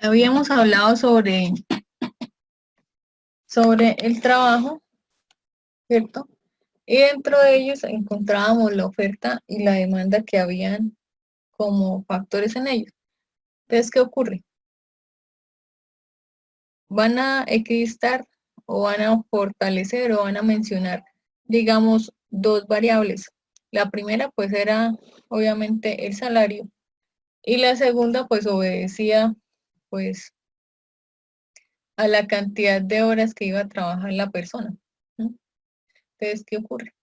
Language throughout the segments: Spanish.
Habíamos hablado sobre el trabajo, ¿cierto? Y dentro de ellos encontrábamos la oferta y la demanda que habían como factores en ellos. Entonces, ¿qué ocurre? Van a equidistar o van a fortalecer o van a mencionar, digamos, dos variables. La primera, pues, era obviamente el salario y la segunda, pues, obedecía, pues, a la cantidad de horas que iba a trabajar la persona. ¿No? Entonces, ¿qué ocurre?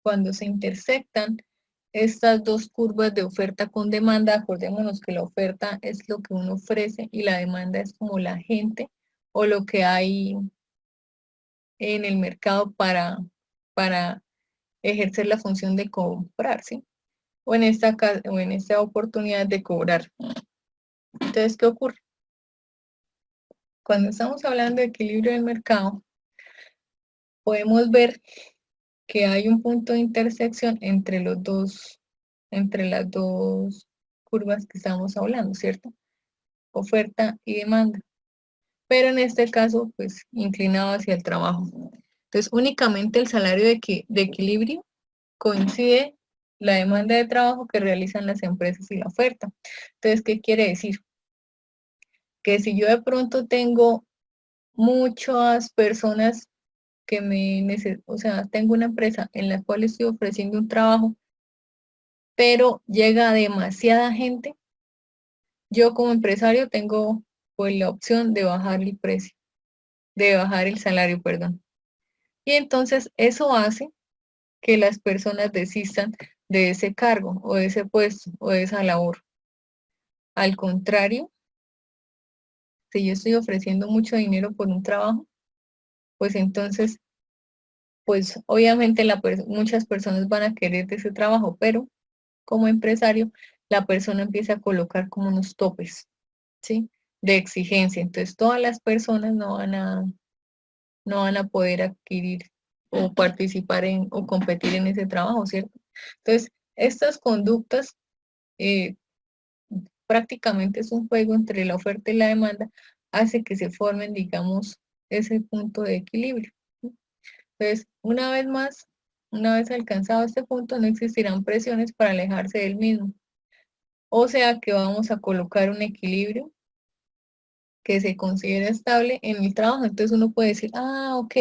Cuando se intersectan estas dos curvas de oferta con demanda, acordémonos que la oferta es lo que uno ofrece y la demanda es como la gente o lo que hay en el mercado para ejercer la función de comprar, ¿sí? O en esta oportunidad de cobrar. Entonces, ¿qué ocurre? Cuando estamos hablando de equilibrio del mercado, podemos ver que hay un punto de intersección entre las dos curvas que estamos hablando, ¿cierto? Oferta y demanda. Pero en este caso, pues inclinado hacia el trabajo. Entonces, únicamente el salario de equilibrio coincide la demanda de trabajo que realizan las empresas y la oferta. Entonces, ¿qué quiere decir? Que si yo de pronto tengo muchas personas que o sea, tengo una empresa en la cual estoy ofreciendo un trabajo, pero llega demasiada gente, yo como empresario tengo pues la opción de bajar el precio, de bajar el salario, perdón. Y entonces eso hace que las personas desistan de ese cargo o de ese puesto o de esa labor. Al contrario, si yo estoy ofreciendo mucho dinero por un trabajo, pues entonces, pues obviamente muchas personas van a querer de ese trabajo, pero como empresario, la persona empieza a colocar como unos topes, ¿sí? De exigencia. Entonces, todas las personas no van a poder adquirir o participar o competir en ese trabajo, ¿cierto? Entonces, estas conductas eh, prácticamente es un juego entre la oferta y la demanda, hace que se formen, digamos, ese punto de equilibrio. Entonces, una vez más, una vez alcanzado este punto, no existirán presiones para alejarse del mismo. O sea que vamos a colocar un equilibrio que se considera estable en el trabajo. Entonces uno puede decir, ah, ok,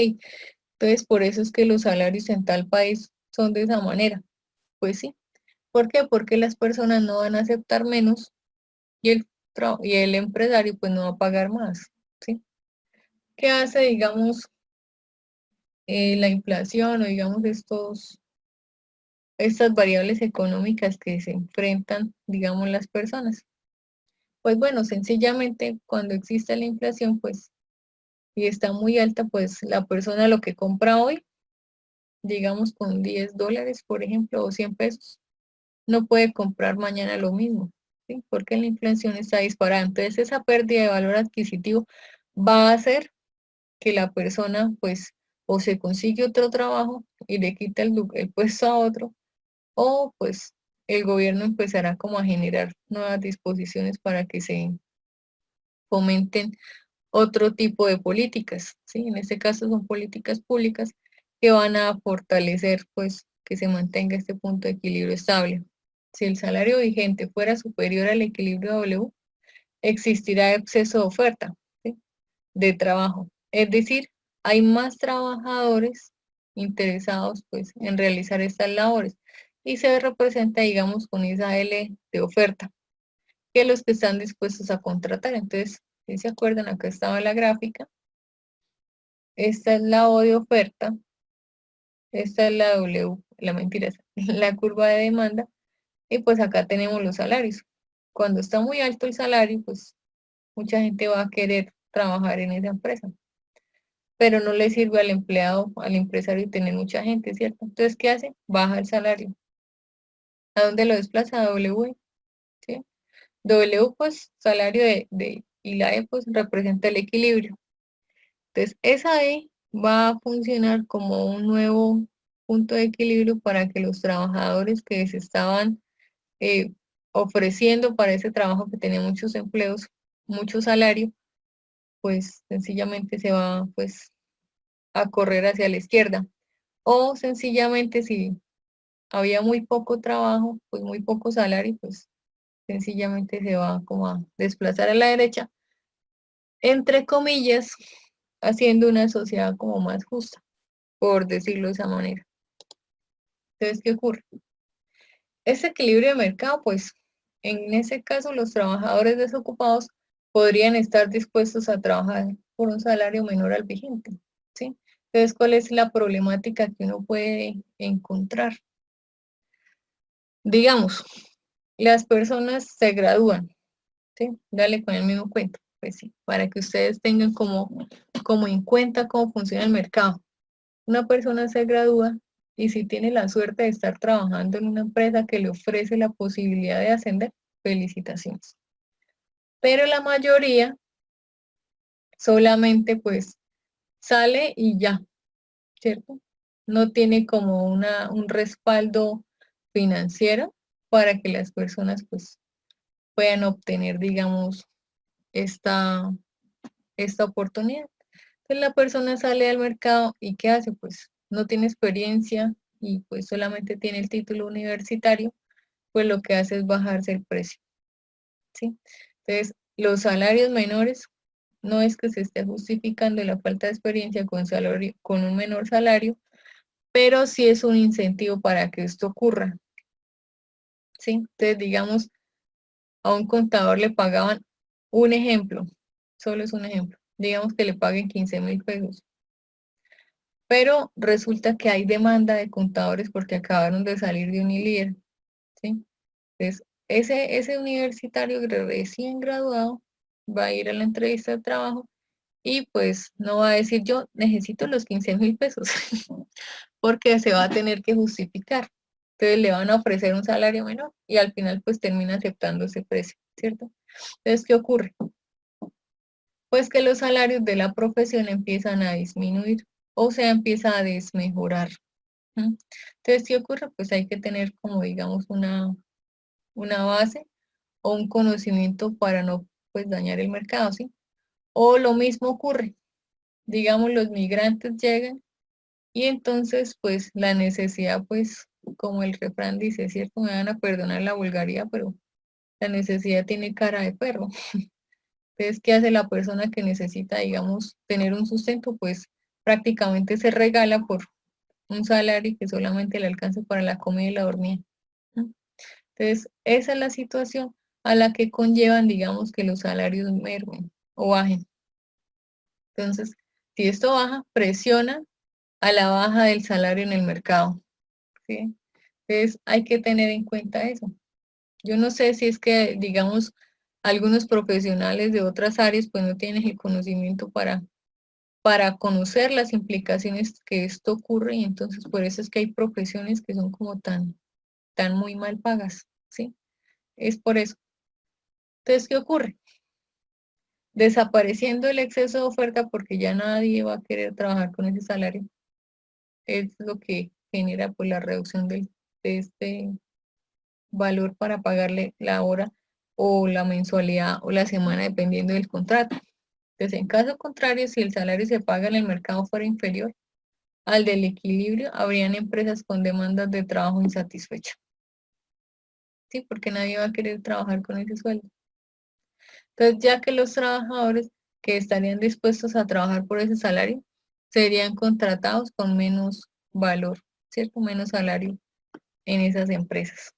entonces por eso es que los salarios en tal país son de esa manera. Pues sí. ¿Por qué? Porque las personas no van a aceptar menos y y el empresario pues no va a pagar más. ¿Sí? ¿Qué hace, digamos, la inflación o digamos estas variables económicas que se enfrentan, digamos, las personas? Pues bueno, sencillamente cuando existe la inflación, pues, y está muy alta, pues la persona lo que compra hoy, digamos con $10, por ejemplo, o 100 pesos, no puede comprar mañana lo mismo, ¿sí? Porque la inflación está disparada. Entonces, esa pérdida de valor adquisitivo va a hacer que la persona, pues, o se consigue otro trabajo y le quita el puesto a otro, o pues el gobierno empezará como a generar nuevas disposiciones para que se fomenten otro tipo de políticas, ¿sí? En este caso son políticas públicas que van a fortalecer, pues, que se mantenga este punto de equilibrio estable. Si el salario vigente fuera superior al equilibrio W, existirá exceso de oferta, ¿sí? De trabajo. Es decir, hay más trabajadores interesados, pues, en realizar estas labores y se representa, digamos, con esa L de oferta que los que están dispuestos a contratar. Entonces, si se acuerdan, acá estaba la gráfica. Esta es la O de oferta, esta es la W, la mentira, la curva de demanda, y pues acá tenemos los salarios. Cuando está muy alto el salario, pues mucha gente va a querer trabajar en esa empresa, pero no le sirve al empleado, al empresario tener mucha gente, ¿cierto? Entonces, ¿qué hace? Baja el salario. ¿A dónde lo desplaza? A W, ¿sí? W, pues, salario y la E, pues, representa el equilibrio. Entonces, esa E va a funcionar como un nuevo punto de equilibrio para que los trabajadores que se estaban eh, ofreciendo para ese trabajo que tiene muchos empleos, mucho salario, pues sencillamente se va pues a correr hacia la izquierda. O sencillamente si había muy poco trabajo, pues muy poco salario, pues sencillamente se va como a desplazar a la derecha, entre comillas, haciendo una sociedad como más justa, por decirlo de esa manera. Entonces, ¿qué ocurre? Ese equilibrio de mercado, pues en ese caso los trabajadores desocupados podrían estar dispuestos a trabajar por un salario menor al vigente, ¿sí? Entonces, ¿cuál es la problemática que uno puede encontrar? Digamos, las personas se gradúan, ¿sí? Dale con el mismo cuento, pues sí, para que ustedes tengan como en cuenta cómo funciona el mercado. Una persona se gradúa y si tiene la suerte de estar trabajando en una empresa que le ofrece la posibilidad de ascender, felicitaciones. Pero la mayoría solamente pues sale y ya, ¿cierto? No tiene como un respaldo financiero para que las personas pues puedan obtener, digamos, esta, esta oportunidad. Entonces la persona sale al mercado y ¿qué hace? Pues no tiene experiencia y pues solamente tiene el título universitario, pues lo que hace es bajarse el precio, ¿sí? Entonces, los salarios menores no es que se esté justificando la falta de experiencia con un menor salario, pero sí es un incentivo para que esto ocurra, ¿sí? Entonces, digamos, a un contador le pagaban un ejemplo, solo es un ejemplo, digamos que le paguen 15.000 pesos, pero resulta que hay demanda de contadores porque acabaron de salir de Unilider, ¿sí? Entonces, ese universitario recién graduado va a ir a la entrevista de trabajo y pues no va a decir yo necesito los 15.000 pesos, porque se va a tener que justificar. Entonces le van a ofrecer un salario menor y al final pues termina aceptando ese precio, ¿cierto? Entonces, ¿qué ocurre? Pues que los salarios de la profesión empiezan a disminuir o se empieza a desmejorar. ¿Mm? Entonces, ¿qué ocurre? Pues hay que tener como digamos una base o un conocimiento para no pues dañar el mercado, ¿sí? O lo mismo ocurre, digamos los migrantes llegan y entonces pues la necesidad pues como el refrán dice, ¿cierto? Me van a perdonar la vulgaridad, pero la necesidad tiene cara de perro. Entonces, ¿qué hace la persona que necesita, digamos, tener un sustento? Pues prácticamente se regala por un salario que solamente le alcanza para la comida y la dormida. ¿No? Entonces, esa es la situación a la que conllevan, digamos, que los salarios mermen o bajen. Entonces, si esto baja, presiona a la baja del salario en el mercado, ¿sí? Entonces, hay que tener en cuenta eso. Yo no sé si es que, digamos, algunos profesionales de otras áreas pues no tienen el conocimiento para conocer las implicaciones que esto ocurre y entonces por eso es que hay profesiones que son como tan muy mal pagas, ¿sí? Es por eso. Entonces, ¿qué ocurre? Desapareciendo el exceso de oferta porque ya nadie va a querer trabajar con ese salario. Es lo que genera pues la reducción de este valor para pagarle la hora o la mensualidad o la semana dependiendo del contrato. Entonces, en caso contrario, si el salario se paga en el mercado fuera inferior al del equilibrio, habrían empresas con demandas de trabajo insatisfechas. Sí, porque nadie va a querer trabajar con ese sueldo. Entonces, ya que los trabajadores que estarían dispuestos a trabajar por ese salario serían contratados con menos valor, ¿cierto? Menos salario en esas empresas.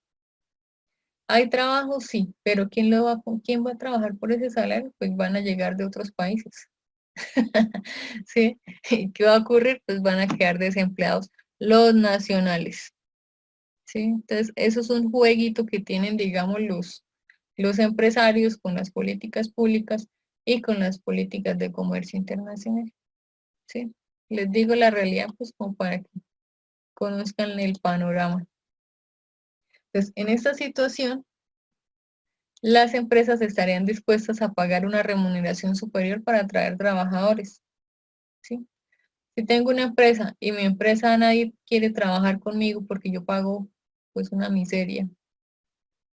¿Hay trabajo? Sí, pero ¿quién va a trabajar por ese salario? Pues van a llegar de otros países. ¿Sí? ¿Y qué va a ocurrir? Pues van a quedar desempleados los nacionales. ¿Sí? Entonces, eso es un jueguito que tienen, digamos, los empresarios con las políticas públicas y con las políticas de comercio internacional. ¿Sí? Les digo la realidad, pues, como para que conozcan el panorama. Entonces, en esta situación, las empresas estarían dispuestas a pagar una remuneración superior para atraer trabajadores. ¿Sí? Si tengo una empresa y mi empresa nadie quiere trabajar conmigo porque yo pago pues una miseria,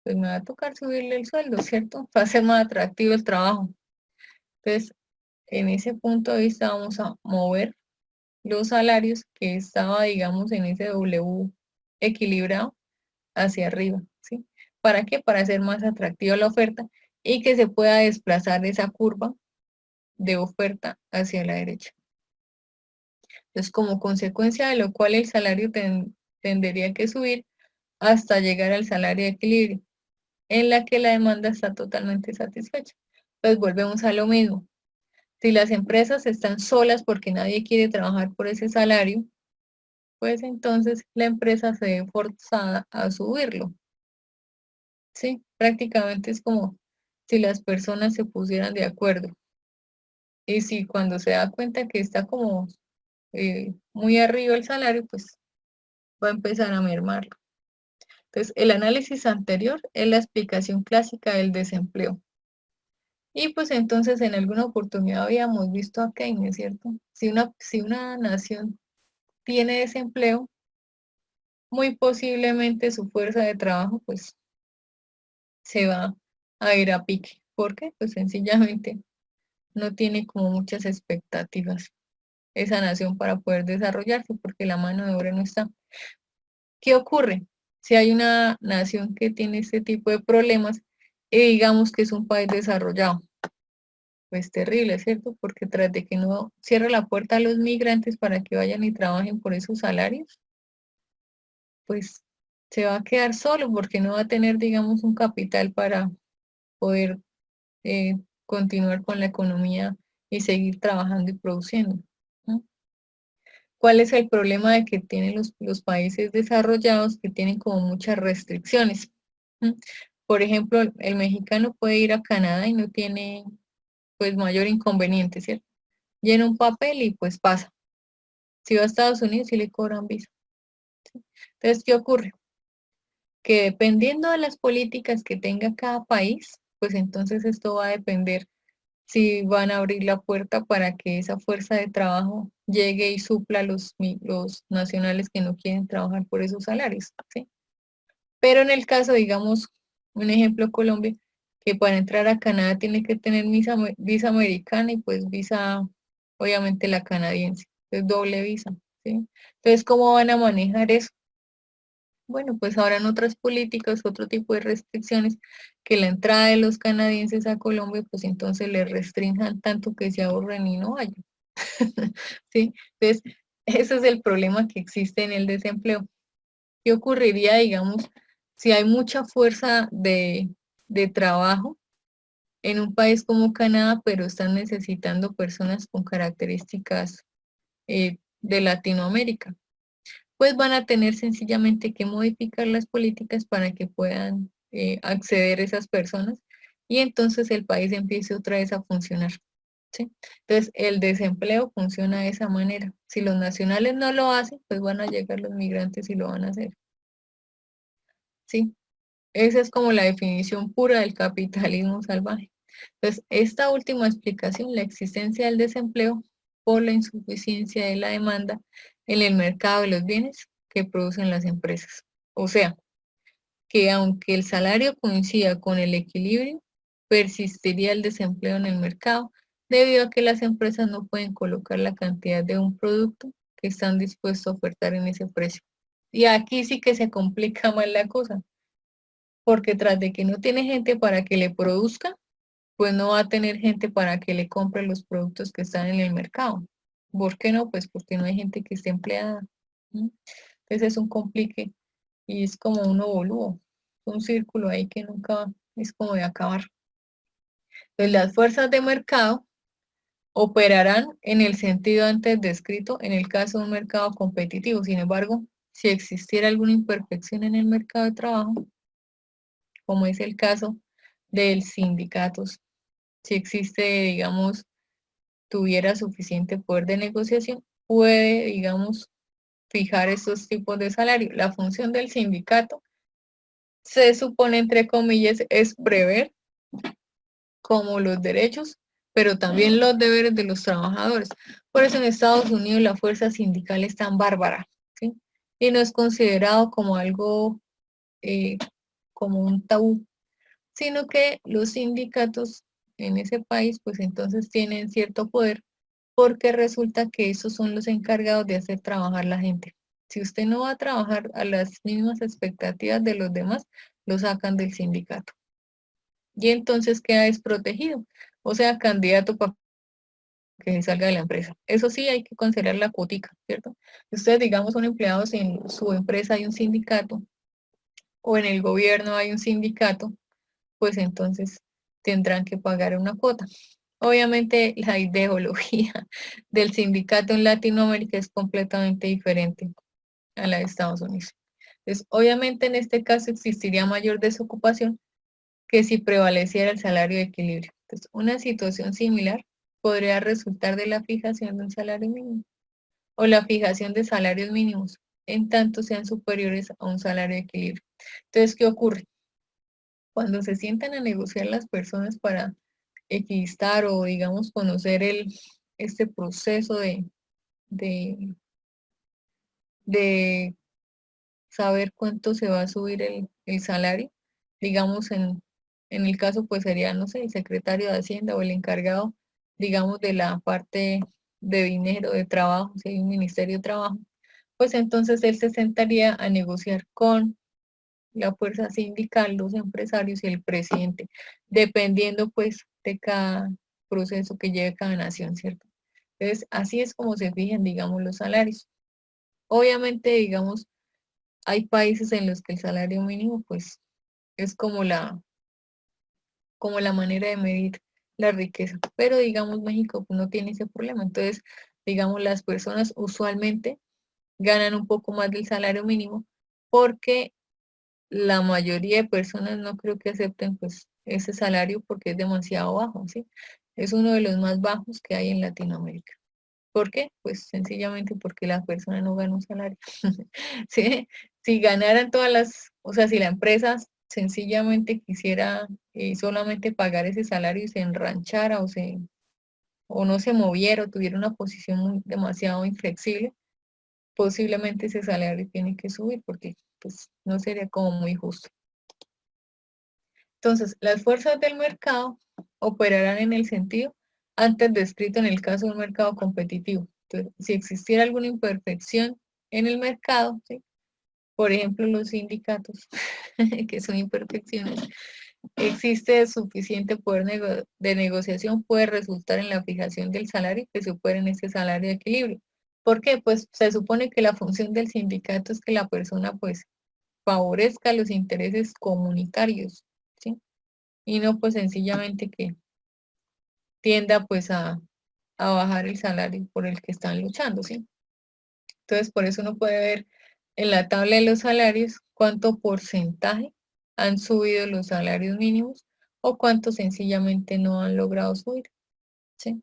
pues me va a tocar subirle el sueldo, ¿cierto? Va a ser más atractivo el trabajo. Entonces, en ese punto de vista vamos a mover los salarios que estaba, digamos, en ese W equilibrado hacia arriba, ¿sí? ¿Para qué? Para hacer más atractiva la oferta y que se pueda desplazar esa curva de oferta hacia la derecha. Entonces, como consecuencia de lo cual el salario tendría que subir hasta llegar al salario de equilibrio, en la que la demanda está totalmente satisfecha. Pues volvemos a lo mismo. Si las empresas están solas porque nadie quiere trabajar por ese salario, pues entonces la empresa se ve forzada a subirlo. Sí, prácticamente es como si las personas se pusieran de acuerdo. Y si cuando se da cuenta que está como muy arriba el salario, pues va a empezar a mermar. Entonces, el análisis anterior es la explicación clásica del desempleo. Y pues entonces en alguna oportunidad habíamos visto a Keynes, ¿cierto? Si una nación tiene desempleo, muy posiblemente su fuerza de trabajo pues se va a ir a pique. ¿Por qué? Pues sencillamente no tiene como muchas expectativas esa nación para poder desarrollarse porque la mano de obra no está. ¿Qué ocurre? Si hay una nación que tiene este tipo de problemas y digamos que es un país desarrollado, pues terrible, ¿cierto? Porque tras de que no cierra la puerta a los migrantes para que vayan y trabajen por esos salarios, pues se va a quedar solo porque no va a tener, digamos, un capital para poder continuar con la economía y seguir trabajando y produciendo, ¿no? ¿Cuál es el problema de que tienen los países desarrollados que tienen como muchas restricciones? ¿Mm? Por ejemplo, el mexicano puede ir a Canadá y no tiene pues mayor inconveniente, ¿cierto? Llena un papel y pues pasa. Si va a Estados Unidos sí le cobran visa. Entonces, ¿qué ocurre? Que dependiendo de las políticas que tenga cada país, pues entonces esto va a depender si van a abrir la puerta para que esa fuerza de trabajo llegue y supla los nacionales que no quieren trabajar por esos salarios, ¿sí? Pero en el caso, digamos, un ejemplo Colombia, que para entrar a Canadá tiene que tener visa americana y pues visa, obviamente la canadiense, es doble visa, ¿sí? Entonces, ¿cómo van a manejar eso? Bueno, pues habrán otras políticas, otro tipo de restricciones, que la entrada de los canadienses a Colombia, pues entonces les restrinjan tanto que se ahorren y no vayan. ¿Sí? Entonces, ese es el problema que existe en el desempleo. ¿Qué ocurriría, digamos, si hay mucha fuerza de trabajo en un país como Canadá, pero están necesitando personas con características de Latinoamérica? Pues van a tener sencillamente que modificar las políticas para que puedan acceder esas personas y entonces el país empiece otra vez a funcionar. ¿Sí? Entonces, el desempleo funciona de esa manera. Si los nacionales no lo hacen, pues van a llegar los migrantes y lo van a hacer. ¿Sí? Esa es como la definición pura del capitalismo salvaje. Entonces, esta última explicación, la existencia del desempleo por la insuficiencia de la demanda en el mercado de los bienes que producen las empresas. O sea, que aunque el salario coincida con el equilibrio, persistiría el desempleo en el mercado debido a que las empresas no pueden colocar la cantidad de un producto que están dispuestos a ofertar en ese precio. Y aquí sí que se complica más la cosa, porque tras de que no tiene gente para que le produzca, pues no va a tener gente para que le compre los productos que están en el mercado. ¿Por qué no? Pues porque no hay gente que esté empleada. ¿Sí? Entonces es un complique y es como un ovolúo, un círculo ahí que nunca es como de acabar. Entonces las fuerzas de mercado operarán en el sentido antes descrito en el caso de un mercado competitivo. Sin embargo, si existiera alguna imperfección en el mercado de trabajo, como es el caso del sindicatos, si existe, digamos, tuviera suficiente poder de negociación, puede, digamos, fijar estos tipos de salario. La función del sindicato se supone, entre comillas, es prever como los derechos, pero también los deberes de los trabajadores. Por eso en Estados Unidos la fuerza sindical es tan bárbara, ¿sí? Y no es considerado como algo como un tabú, sino que los sindicatos en ese país pues entonces tienen cierto poder porque resulta que esos son los encargados de hacer trabajar la gente. Si usted no va a trabajar a las mismas expectativas de los demás, lo sacan del sindicato. Y entonces queda desprotegido, o sea, candidato para que se salga de la empresa. Eso sí, hay que considerar la cuotica, ¿cierto? Si ustedes, digamos, son empleados en su empresa, hay un sindicato, o en el gobierno hay un sindicato, pues entonces tendrán que pagar una cuota. Obviamente la ideología del sindicato en Latinoamérica es completamente diferente a la de Estados Unidos. Entonces, obviamente en este caso existiría mayor desocupación que si prevaleciera el salario de equilibrio. Entonces, una situación similar podría resultar de la fijación de un salario mínimo o la fijación de salarios mínimos, en tanto sean superiores a un salario de equilibrio. Entonces, ¿qué ocurre? Cuando se sientan a negociar las personas para equidistar o, digamos, conocer este proceso de, de saber cuánto se va a subir el salario, digamos, en el caso, pues sería, no sé, el secretario de Hacienda o el encargado, digamos, de la parte de dinero, de trabajo, si hay un ministerio de trabajo, pues entonces él se sentaría a negociar con la fuerza sindical, los empresarios y el presidente, dependiendo pues de cada proceso que lleve cada nación, ¿cierto? Entonces, así es como se fijan, digamos, los salarios. Obviamente, digamos, hay países en los que el salario mínimo pues es como la manera de medir la riqueza, pero digamos México pues, no tiene ese problema. Entonces, digamos, las personas usualmente ganan un poco más del salario mínimo porque la mayoría de personas no creo que acepten pues ese salario porque es demasiado bajo, ¿sí? Es uno de los más bajos que hay en Latinoamérica. ¿Por qué? Pues sencillamente porque la persona no gana un salario. ¿Sí? Si ganaran todas o sea, si la empresa sencillamente quisiera solamente pagar ese salario y se enranchara o no se moviera o tuviera una posición demasiado inflexible, posiblemente ese salario tiene que subir porque pues no sería como muy justo. Entonces, las fuerzas del mercado operarán en el sentido antes descrito en el caso de un mercado competitivo. Entonces, si existiera alguna imperfección en el mercado, ¿sí? Por ejemplo, los sindicatos, que son imperfecciones, existe suficiente poder de negociación, puede resultar en la fijación del salario que supere en ese salario de equilibrio. ¿Por qué? Pues se supone que la función del sindicato es que la persona pues favorezca los intereses comunitarios, ¿sí? Y no pues sencillamente que tienda pues a bajar el salario por el que están luchando, ¿sí? Entonces por eso uno puede ver en la tabla de los salarios cuánto porcentaje han subido los salarios mínimos o cuánto sencillamente no han logrado subir, ¿sí?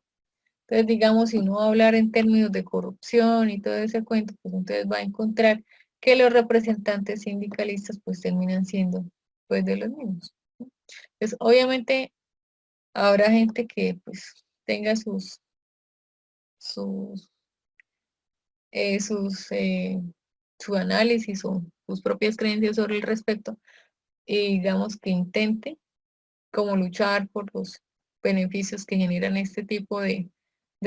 Entonces digamos si uno va a hablar en términos de corrupción y todo ese cuento, pues entonces va a encontrar que los representantes sindicalistas pues terminan siendo pues de los mismos. Pues obviamente habrá gente que pues tenga sus, su análisis o sus propias creencias sobre el respecto y digamos que intente como luchar por los beneficios que generan este tipo de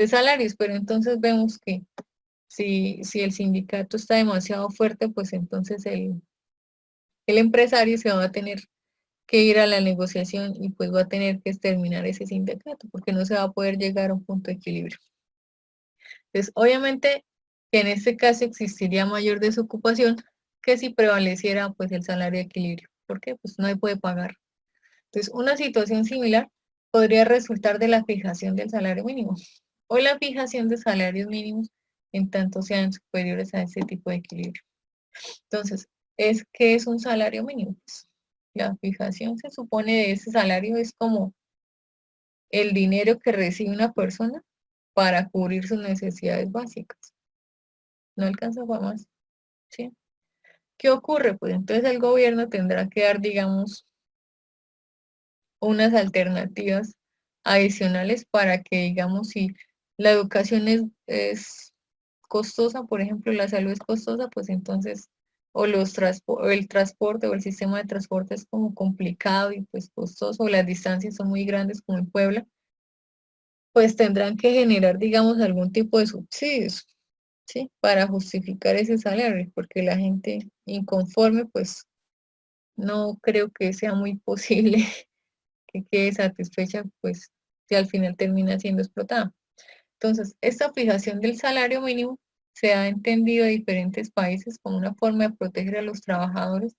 salarios, pero entonces vemos que si el sindicato está demasiado fuerte, pues entonces el empresario se va a tener que ir a la negociación y pues va a tener que exterminar ese sindicato porque no se va a poder llegar a un punto de equilibrio. Entonces, obviamente que en este caso existiría mayor desocupación que si prevaleciera pues el salario de equilibrio. ¿Por qué? Pues no se puede pagar. Entonces, una situación similar podría resultar de la fijación del salario mínimo o la fijación de salarios mínimos en tanto sean superiores a ese tipo de equilibrio. Entonces, ¿qué es un salario mínimo? Pues, la fijación se supone de ese salario es como el dinero que recibe una persona para cubrir sus necesidades básicas. No alcanza para más, ¿sí? ¿Qué ocurre? Pues entonces el gobierno tendrá que dar, digamos, unas alternativas adicionales para que, digamos, si la educación es costosa, por ejemplo, la salud es costosa, pues entonces o el transporte o el sistema de transporte es como complicado y pues costoso, o las distancias son muy grandes como en Puebla, pues tendrán que generar, digamos, algún tipo de subsidios, ¿sí? Para justificar ese salario, porque la gente inconforme, pues no creo que sea muy posible que quede satisfecha, pues si al final termina siendo explotada. Entonces, esta fijación del salario mínimo se ha entendido en diferentes países como una forma de proteger a los trabajadores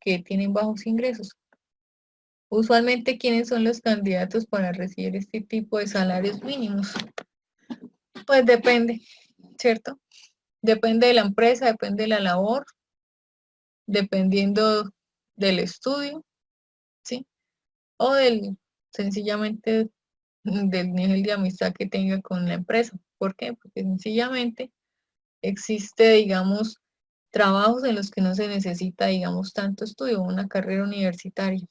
que tienen bajos ingresos. Usualmente, ¿quiénes son los candidatos para recibir este tipo de salarios mínimos? Pues depende, ¿cierto? Depende de la empresa, depende de la labor, dependiendo del estudio, ¿sí? O sencillamente, del nivel de amistad que tenga con la empresa. ¿Por qué? Porque sencillamente existe, digamos, trabajos en los que no se necesita, digamos, tanto estudio, una carrera universitaria.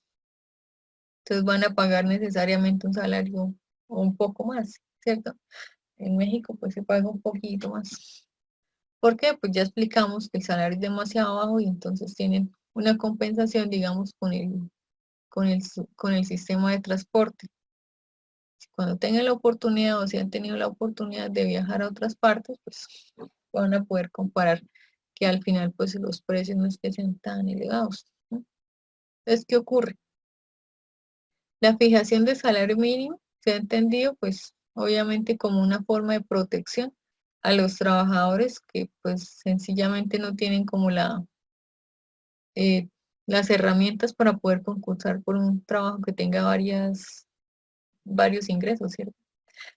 Entonces van a pagar necesariamente un salario o un poco más, ¿cierto? En México pues se paga un poquito más. ¿Por qué? Pues ya explicamos que el salario es demasiado bajo y entonces tienen una compensación, digamos, con el sistema de transporte. Cuando tengan la oportunidad o si han tenido la oportunidad de viajar a otras partes, pues van a poder comparar que al final pues los precios no es que sean tan elevados, ¿no? Entonces, ¿qué ocurre? La fijación de salario mínimo se ha entendido pues obviamente como una forma de protección a los trabajadores que pues sencillamente no tienen como eh, las herramientas para poder concursar por un trabajo que tenga varios ingresos, ¿cierto?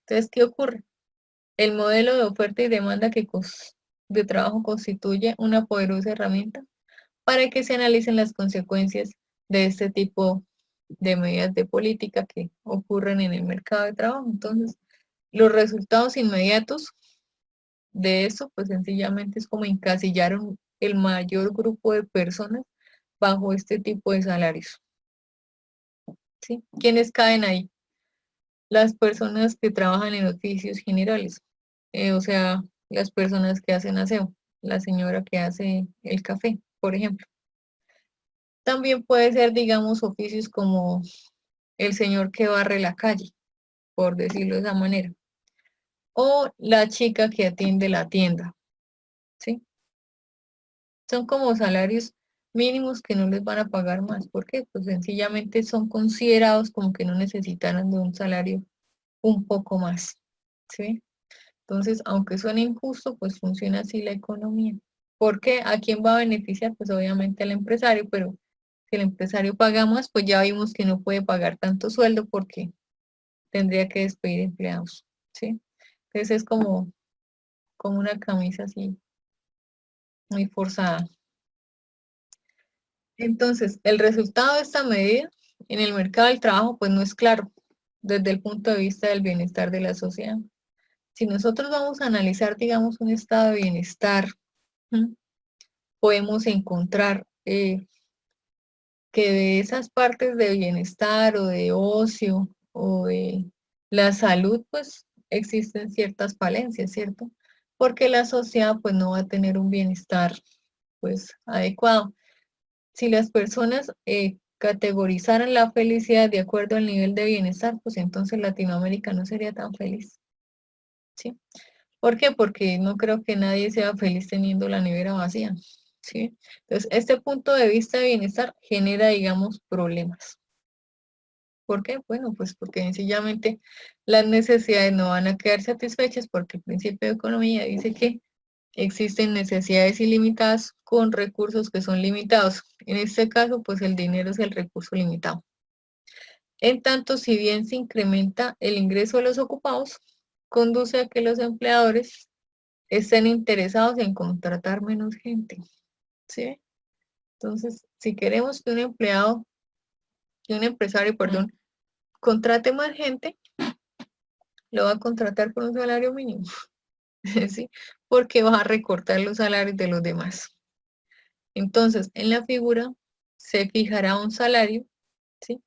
Entonces, ¿qué ocurre? El modelo de oferta y demanda de trabajo constituye una poderosa herramienta para que se analicen las consecuencias de este tipo de medidas de política que ocurren en el mercado de trabajo. Entonces, los resultados inmediatos de eso, pues sencillamente es como encasillaron el mayor grupo de personas bajo este tipo de salarios, ¿sí? ¿Quiénes caen ahí? Las personas que trabajan en oficios generales, o sea, las personas que hacen aseo, la señora que hace el café, por ejemplo. También puede ser, digamos, oficios como el señor que barre la calle, por decirlo de esa manera, o la chica que atiende la tienda, ¿sí? Son como salarios mínimos que no les van a pagar más. ¿Por qué? Pues sencillamente son considerados como que no necesitaran de un salario un poco más, ¿sí? Entonces, aunque suene injusto, pues funciona así la economía. ¿Por qué? ¿A quién va a beneficiar? Pues obviamente al empresario, pero si el empresario paga más, pues ya vimos que no puede pagar tanto sueldo porque tendría que despedir empleados, ¿sí? Entonces es como una camisa así muy forzada. Entonces, el resultado de esta medida en el mercado del trabajo, pues no es claro desde el punto de vista del bienestar de la sociedad. Si nosotros vamos a analizar, digamos, un estado de bienestar, ¿m? Podemos encontrar que de esas partes de bienestar o de ocio o de la salud, pues existen ciertas falencias, ¿cierto? Porque la sociedad pues no va a tener un bienestar pues adecuado. Si las personas categorizaran la felicidad de acuerdo al nivel de bienestar, pues entonces Latinoamérica no sería tan feliz, ¿sí? ¿Por qué? Porque no creo que nadie sea feliz teniendo la nevera vacía, ¿sí? Entonces, este punto de vista de bienestar genera, digamos, problemas. ¿Por qué? Bueno, pues porque sencillamente las necesidades no van a quedar satisfechas porque el principio de economía dice que existen necesidades ilimitadas con recursos que son limitados. En este caso, pues el dinero es el recurso limitado. En tanto, si bien se incrementa el ingreso de los ocupados, conduce a que los empleadores estén interesados en contratar menos gente, ¿sí? Entonces, si queremos que un empleado, que un empresario, perdón, contrate más gente, lo va a contratar por un salario mínimo, ¿sí? Porque va a recortar los salarios de los demás. Entonces, en la figura se fijará un salario, ¿sí?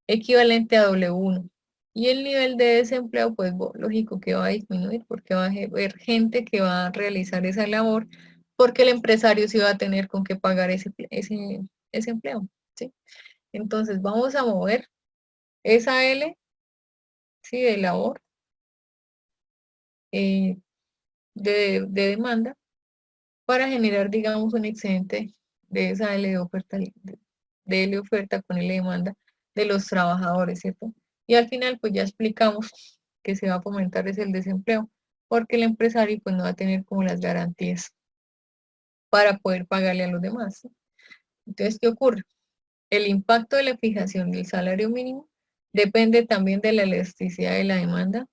Equivalente a W1. Y el nivel de desempleo, pues lógico que va a disminuir porque va a haber gente que va a realizar esa labor porque el empresario sí va a tener con qué pagar ese empleo, ¿sí? Entonces vamos a mover esa L, ¿sí? De labor, eh, de demanda, para generar, digamos, un excedente de esa L de oferta, de L oferta con L demanda de los trabajadores, ¿cierto? Y al final, pues ya explicamos que se va a fomentar es el desempleo, porque el empresario pues no va a tener como las garantías para poder pagarle a los demás, ¿sí? Entonces, ¿qué ocurre? El impacto de la fijación del salario mínimo depende también de la elasticidad de la demanda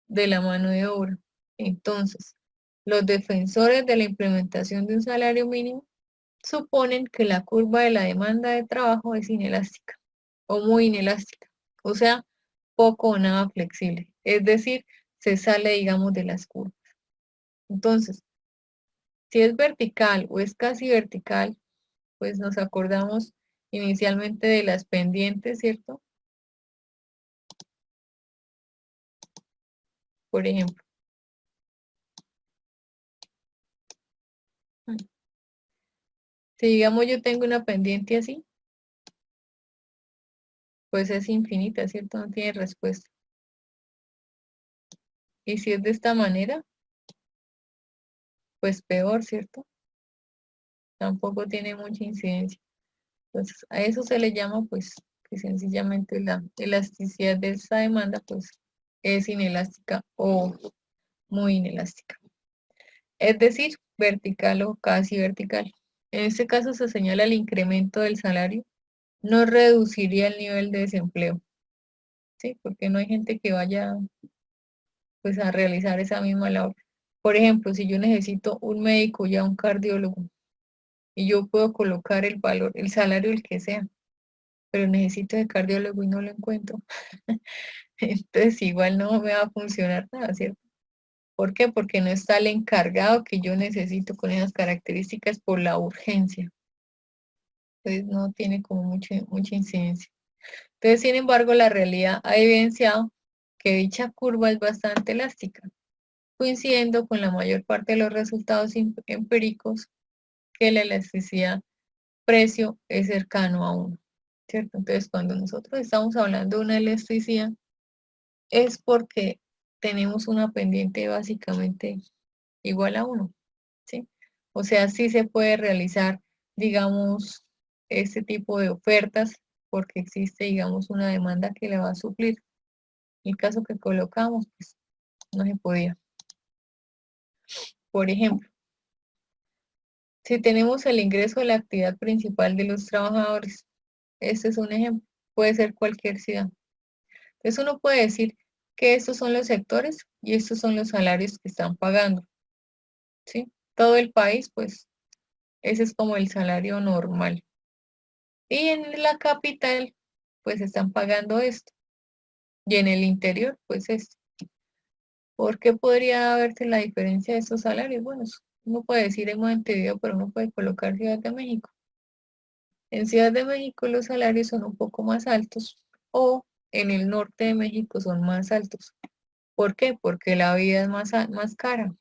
de la mano de obra. Entonces, los defensores de la implementación de un salario mínimo suponen que la curva de la demanda de trabajo es inelástica o muy inelástica, o sea, poco o nada flexible. Es decir, se sale, digamos, de las curvas. Entonces, si es vertical o es casi vertical, pues nos acordamos inicialmente de las pendientes, ¿cierto? Por ejemplo, si digamos yo tengo una pendiente así, pues es infinita, ¿cierto? No tiene respuesta. Y si es de esta manera, pues peor, ¿cierto? Tampoco tiene mucha incidencia. Entonces, a eso se le llama, pues, que sencillamente la elasticidad de esta demanda, pues, es inelástica o muy inelástica. Es decir, vertical o casi vertical. En este caso se señala el incremento del salario, no reduciría el nivel de desempleo, ¿sí? Porque no hay gente que vaya, pues, a realizar esa misma labor. Por ejemplo, si yo necesito un médico y un cardiólogo, y yo puedo colocar el valor, el salario, el que sea, pero necesito de cardiólogo y no lo encuentro. Entonces igual no me va a funcionar nada, ¿cierto? ¿Por qué? Porque no está el encargado que yo necesito con esas características por la urgencia. Entonces no tiene como mucha incidencia. Entonces, sin embargo, la realidad ha evidenciado que dicha curva es bastante elástica, coincidiendo con la mayor parte de los resultados empíricos que la elasticidad precio es cercano a uno, ¿cierto? Entonces, cuando nosotros estamos hablando de una elasticidad, es porque tenemos una pendiente básicamente igual a uno, ¿sí? O sea, sí se puede realizar, digamos, este tipo de ofertas porque existe, digamos, una demanda que le va a suplir. En el caso que colocamos, pues no se podía. Por ejemplo, si tenemos el ingreso de la actividad principal de los trabajadores, este es un ejemplo, puede ser cualquier ciudad. Entonces uno puede decir que estos son los sectores y estos son los salarios que están pagando, ¿sí? Todo el país, pues ese es como el salario normal. Y en la capital, pues están pagando esto. Y en el interior, pues esto. ¿Por qué podría haberse la diferencia de estos salarios? Bueno, uno puede decir en Montevideo, pero uno puede colocar Ciudad de México. En Ciudad de México los salarios son un poco más altos o en el norte de México son más altos. ¿Por qué? Porque la vida es más cara,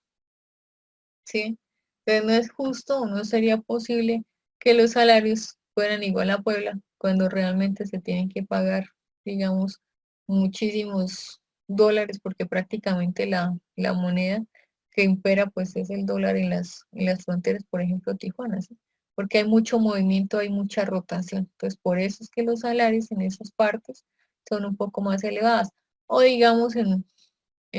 ¿sí? Entonces no es justo o no sería posible que los salarios fueran igual a Puebla cuando realmente se tienen que pagar, digamos, muchísimos dólares porque prácticamente la moneda que impera pues es el dólar en las fronteras, por ejemplo, Tijuana, ¿sí? Porque hay mucho movimiento, hay mucha rotación. Entonces por eso es que los salarios en esas partes son un poco más elevados. O digamos en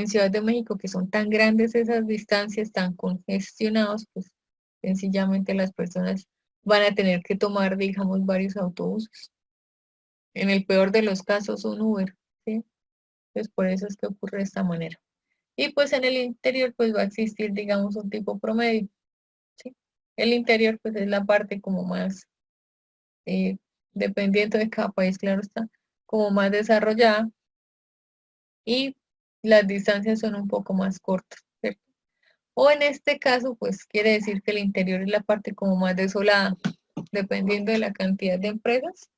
Ciudad de México, que son tan grandes esas distancias, tan congestionados, pues sencillamente las personas van a tener que tomar, digamos, varios autobuses. En el peor de los casos, un Uber, ¿sí? Pues por eso es que ocurre de esta manera. Y pues en el interior, pues va a existir, digamos, un tipo promedio, ¿sí? El interior, pues es la parte como más, eh, dependiendo de cada país, claro está, como más desarrollada y las distancias son un poco más cortas, ¿cierto? O en este caso, pues quiere decir que el interior es la parte como más desolada, dependiendo de la cantidad de empresas,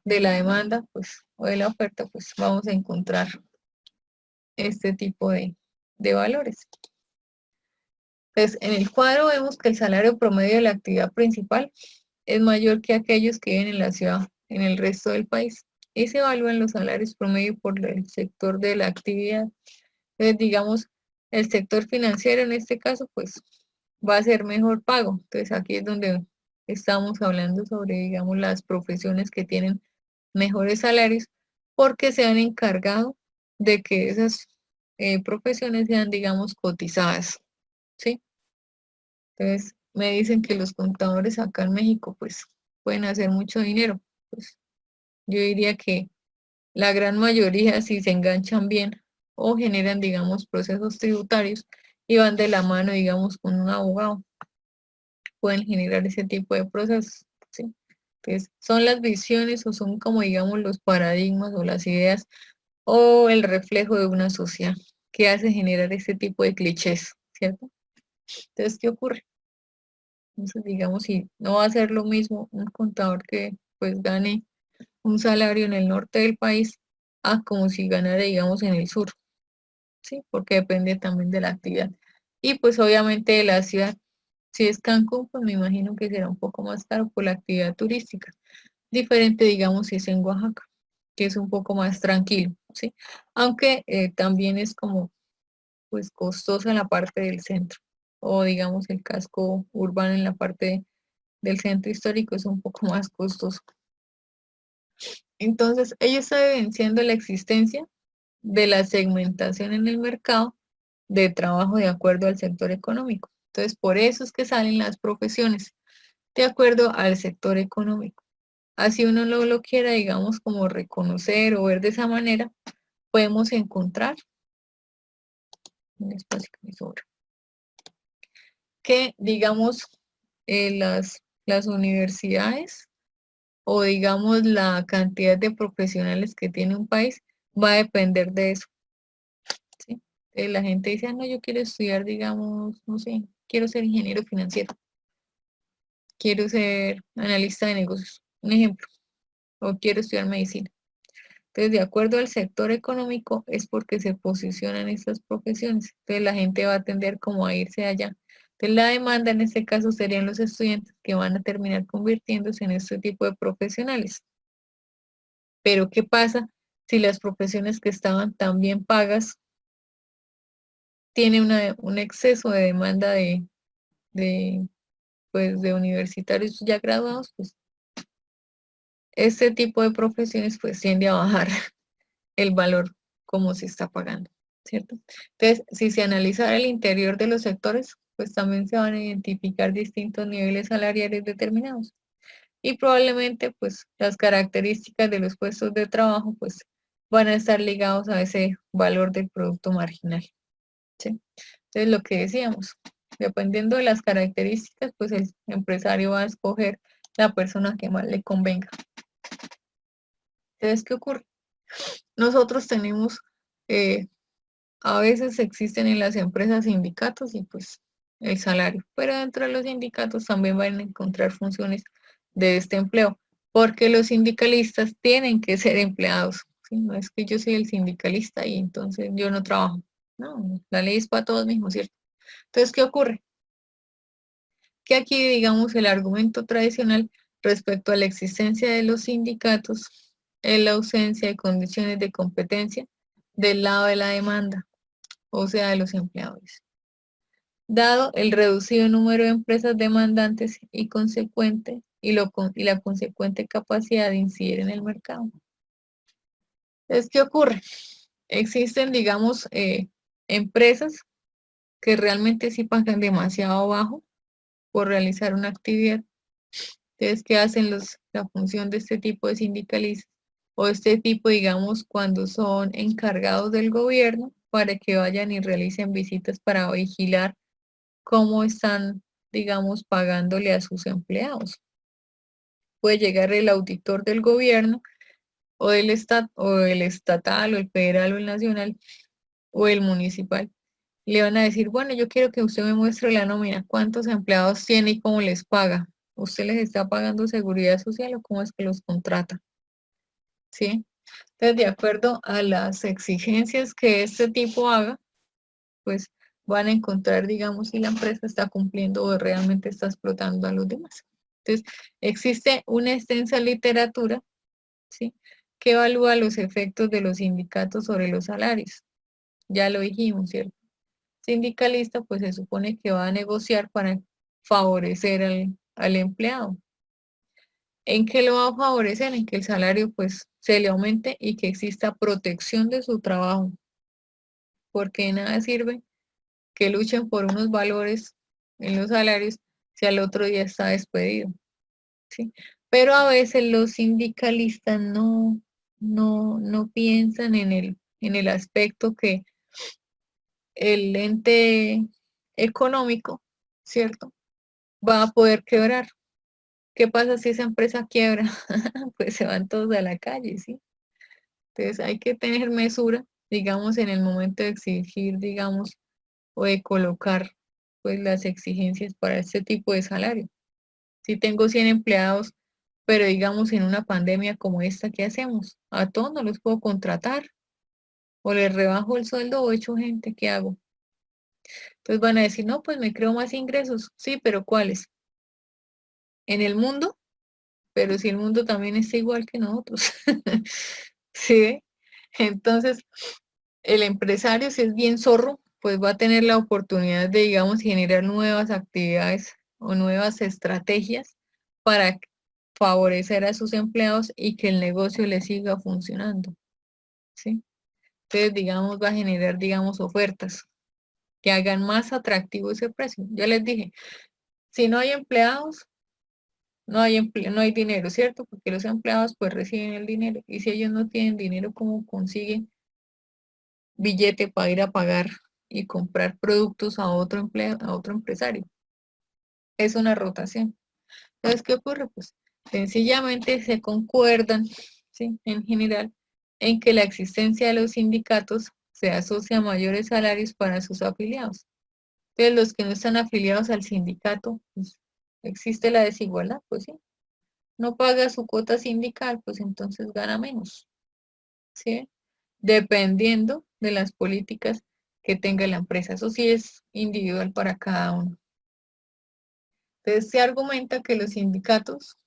de la demanda, pues, o de la oferta, pues vamos a encontrar este tipo de valores. Pues en el cuadro vemos que el salario promedio de la actividad principal es mayor que aquellos que viven en la ciudad, en el resto del país. Y se evalúan los salarios promedio por el sector de la actividad. Entonces, digamos, el sector financiero en este caso, pues va a ser mejor pago. Entonces, aquí es donde estamos hablando sobre, digamos, las profesiones que tienen mejores salarios porque se han encargado de que esas profesiones sean, digamos, cotizadas, ¿sí? Entonces, me dicen que los contadores acá en México, pues, pueden hacer mucho dinero. Pues, yo diría que la gran mayoría, si se enganchan bien o generan, digamos, procesos tributarios y van de la mano, digamos, con un abogado, pueden generar ese tipo de procesos, ¿sí? Entonces, son las visiones o son como, digamos, los paradigmas o las ideas o el reflejo de una sociedad que hace generar ese tipo de clichés, ¿cierto? Entonces, ¿qué ocurre? Entonces, digamos, si no va a ser lo mismo un contador que pues gane un salario en el norte del país a como si ganara, digamos, en el sur, ¿sí? Porque depende también de la actividad. Y pues obviamente de la ciudad. Si es Cancún, pues me imagino que será un poco más caro por la actividad turística. Diferente, digamos, si es en Oaxaca, que es un poco más tranquilo, ¿sí? Aunque también es como, pues, costosa la parte del centro, o digamos el casco urbano en la parte del centro histórico es un poco más costoso. Entonces, ello está evidenciando la existencia de la segmentación en el mercado de trabajo de acuerdo al sector económico. Entonces, por eso es que salen las profesiones de acuerdo al sector económico. Así uno no lo quiera, digamos, como reconocer o ver de esa manera, podemos encontrar un espacio que me sobra, que, digamos, las universidades o, digamos, la cantidad de profesionales que tiene un país va a depender de eso, ¿sí? La gente dice, ah, no, yo quiero estudiar, digamos, no sé, quiero ser ingeniero financiero, quiero ser analista de negocios, un ejemplo, o quiero estudiar medicina. Entonces, de acuerdo al sector económico, es porque se posicionan estas profesiones. Entonces, la gente va a tender como a irse allá. Entonces, la demanda en este caso serían los estudiantes que van a terminar convirtiéndose en este tipo de profesionales. Pero, ¿qué pasa si las profesiones que estaban tan bien pagas tienen un exceso de demanda de, pues, de universitarios ya graduados? Pues, este tipo de profesiones pues tiende a bajar el valor como se está pagando, ¿cierto? Entonces, si se analiza el interior de los sectores, pues también se van a identificar distintos niveles salariales determinados y probablemente pues las características de los puestos de trabajo pues van a estar ligados a ese valor del producto marginal, ¿sí? Entonces, lo que decíamos, dependiendo de las características, pues el empresario va a escoger la persona que más le convenga. Entonces, ¿qué ocurre? Nosotros tenemos a veces existen en las empresas sindicatos y pues el salario, pero dentro de los sindicatos también van a encontrar funciones de este empleo, porque los sindicalistas tienen que ser empleados, ¿sí? No es que yo soy el sindicalista y entonces yo no trabajo. No, la ley es para todos mismos, ¿cierto? Entonces, ¿qué ocurre? Que aquí, digamos, el argumento tradicional respecto a la existencia de los sindicatos es la ausencia de condiciones de competencia del lado de la demanda, o sea, de los empleadores, dado el reducido número de empresas demandantes y la consecuente capacidad de incidir en el mercado. Entonces, ¿qué ocurre? Existen, digamos, empresas que realmente sí pagan demasiado bajo por realizar una actividad. Entonces, ¿qué hacen la función de este tipo de sindicalistas? O este tipo, digamos, cuando son encargados del gobierno para que vayan y realicen visitas para vigilar cómo están, digamos, pagándole a sus empleados. Puede llegar el auditor del gobierno o el estatal o el federal o el nacional o el municipal. Le van a decir, bueno, yo quiero que usted me muestre la nómina, cuántos empleados tiene y cómo les paga. ¿Usted les está pagando seguridad social o cómo es que los contrata? ¿Sí? Entonces, de acuerdo a las exigencias que este tipo haga, pues van a encontrar, digamos, si la empresa está cumpliendo o realmente está explotando a los demás. Entonces, existe una extensa literatura, ¿sí?, que evalúa los efectos de los sindicatos sobre los salarios. Ya lo dijimos, ¿cierto? Sindicalista, pues se supone que va a negociar para favorecer al empleado. ¿En qué lo va a favorecer? En que el salario pues se le aumente y que exista protección de su trabajo. Porque de nada sirve que luchen por unos valores en los salarios si al otro día está despedido, ¿sí? Pero a veces los sindicalistas no piensan en el aspecto que el ente económico, ¿cierto?, va a poder quebrar. ¿Qué pasa si esa empresa quiebra? Pues se van todos a la calle, ¿sí? Entonces hay que tener mesura, digamos, en el momento de exigir, digamos, o de colocar, pues, las exigencias para este tipo de salario. Si tengo 100 empleados, pero digamos en una pandemia como esta, ¿qué hacemos? A todos no los puedo contratar, o les rebajo el sueldo o echo gente, ¿qué hago? Entonces van a decir, no, pues me creo más ingresos. Sí, pero ¿cuáles? En el mundo, pero si el mundo también está igual que nosotros. ¿Sí? Entonces, el empresario, si es bien zorro, pues va a tener la oportunidad de, digamos, generar nuevas actividades o nuevas estrategias para favorecer a sus empleados y que el negocio le siga funcionando, ¿sí? Entonces, digamos, va a generar, digamos, ofertas que hagan más atractivo ese precio. Ya les dije, si no hay empleados, no hay dinero, ¿cierto? Porque los empleados pues reciben el dinero y si ellos no tienen dinero, ¿cómo consiguen billete para ir a pagar y comprar productos a otro a otro empresario? Es una rotación. Entonces, ¿qué ocurre? Pues sencillamente se concuerdan, ¿sí?, en general, en que la existencia de los sindicatos se asocia a mayores salarios para sus afiliados. Entonces, los que no están afiliados al sindicato, pues, existe la desigualdad, pues sí. No paga su cuota sindical, pues entonces gana menos, ¿sí? Dependiendo de las políticas que tenga la empresa. Eso sí es individual para cada uno. Entonces, se argumenta que los sindicatos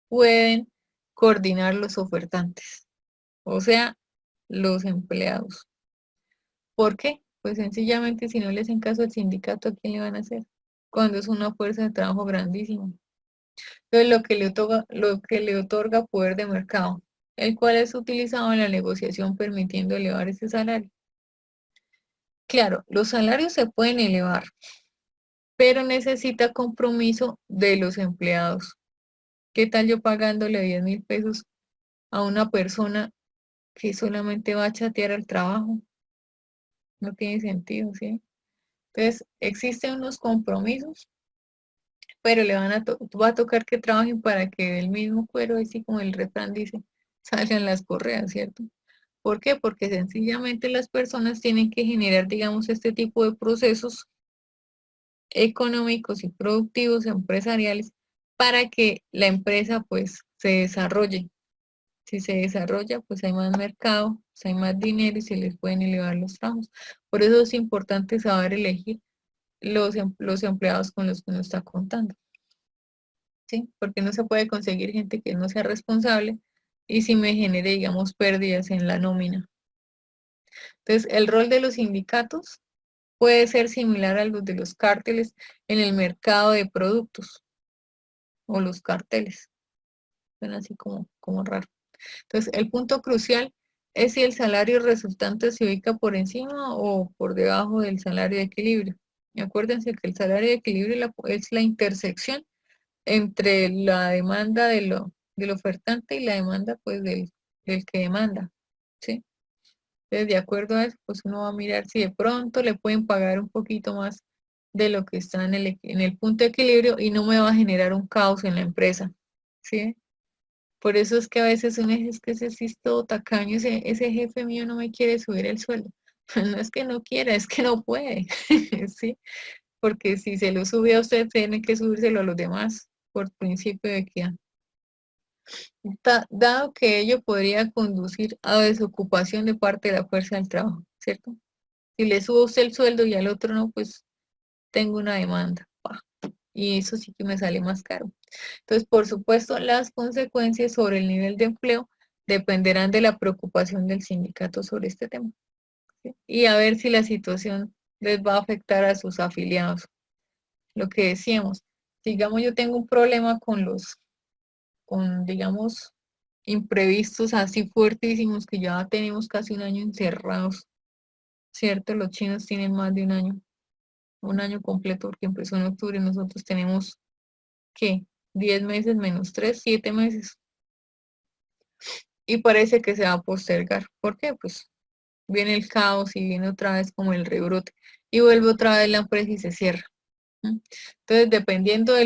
pueden coordinar los ofertantes, o sea, los empleados. ¿Por qué? Pues sencillamente si no le hacen caso al sindicato, ¿a quién le van a hacer? Cuando es una fuerza de trabajo grandísima. Entonces, lo que le otorga poder de mercado, el cual es utilizado en la negociación permitiendo elevar ese salario. Claro, los salarios se pueden elevar, pero necesita compromiso de los empleados. ¿Qué tal yo pagándole 10.000 pesos a una persona que solamente va a chatear al trabajo? No tiene sentido, ¿sí? Entonces, existen unos compromisos, pero va a tocar que trabajen para que del mismo cuero, así como el refrán dice, salgan las correas, ¿cierto? ¿Por qué? Porque sencillamente las personas tienen que generar, digamos, este tipo de procesos económicos y productivos, empresariales, para que la empresa pues se desarrolle. Si se desarrolla, pues hay más mercado, pues hay más dinero y se les pueden elevar los trabajos. Por eso es importante saber elegir los empleados con los que uno está contando, ¿sí? Porque no se puede conseguir gente que no sea responsable y si me genere, digamos, pérdidas en la nómina. Entonces, el rol de los sindicatos puede ser similar a los de los cárteles en el mercado de productos o los carteles. Suena así como raro. Entonces, el punto crucial es si el salario resultante se ubica por encima o por debajo del salario de equilibrio. Y acuérdense que el salario de equilibrio es la intersección entre la demanda del ofertante y la demanda pues del que demanda, ¿sí? Entonces, de acuerdo a eso, pues uno va a mirar si de pronto le pueden pagar un poquito más de lo que está en el punto de equilibrio y no me va a generar un caos en la empresa, ¿sí? Por eso es que a veces uno dice, es que ese sí es todo tacaño, ese jefe mío no me quiere subir el sueldo. No es que no quiera, es que no puede, ¿sí? Porque si se lo sube a usted, tiene que subírselo a los demás por principio de equidad. Dado que ello podría conducir a desocupación de parte de la fuerza del trabajo, ¿cierto? Si le subo a usted el sueldo y al otro no, pues tengo una demanda. Y eso sí que me sale más caro. Entonces, por supuesto, las consecuencias sobre el nivel de empleo dependerán de la preocupación del sindicato sobre este tema. ¿Sí? Y a ver si la situación les va a afectar a sus afiliados. Lo que decíamos, digamos, yo tengo un problema digamos, imprevistos así fuertísimos que ya tenemos casi un año encerrados, ¿cierto? Los chinos tienen más de un año completo porque empezó en octubre, nosotros tenemos, ¿qué? 10 meses menos 3, 7 meses. Y parece que se va a postergar. ¿Por qué? Pues viene el caos y viene otra vez como el rebrote y vuelve otra vez la empresa y se cierra. Entonces, dependiendo de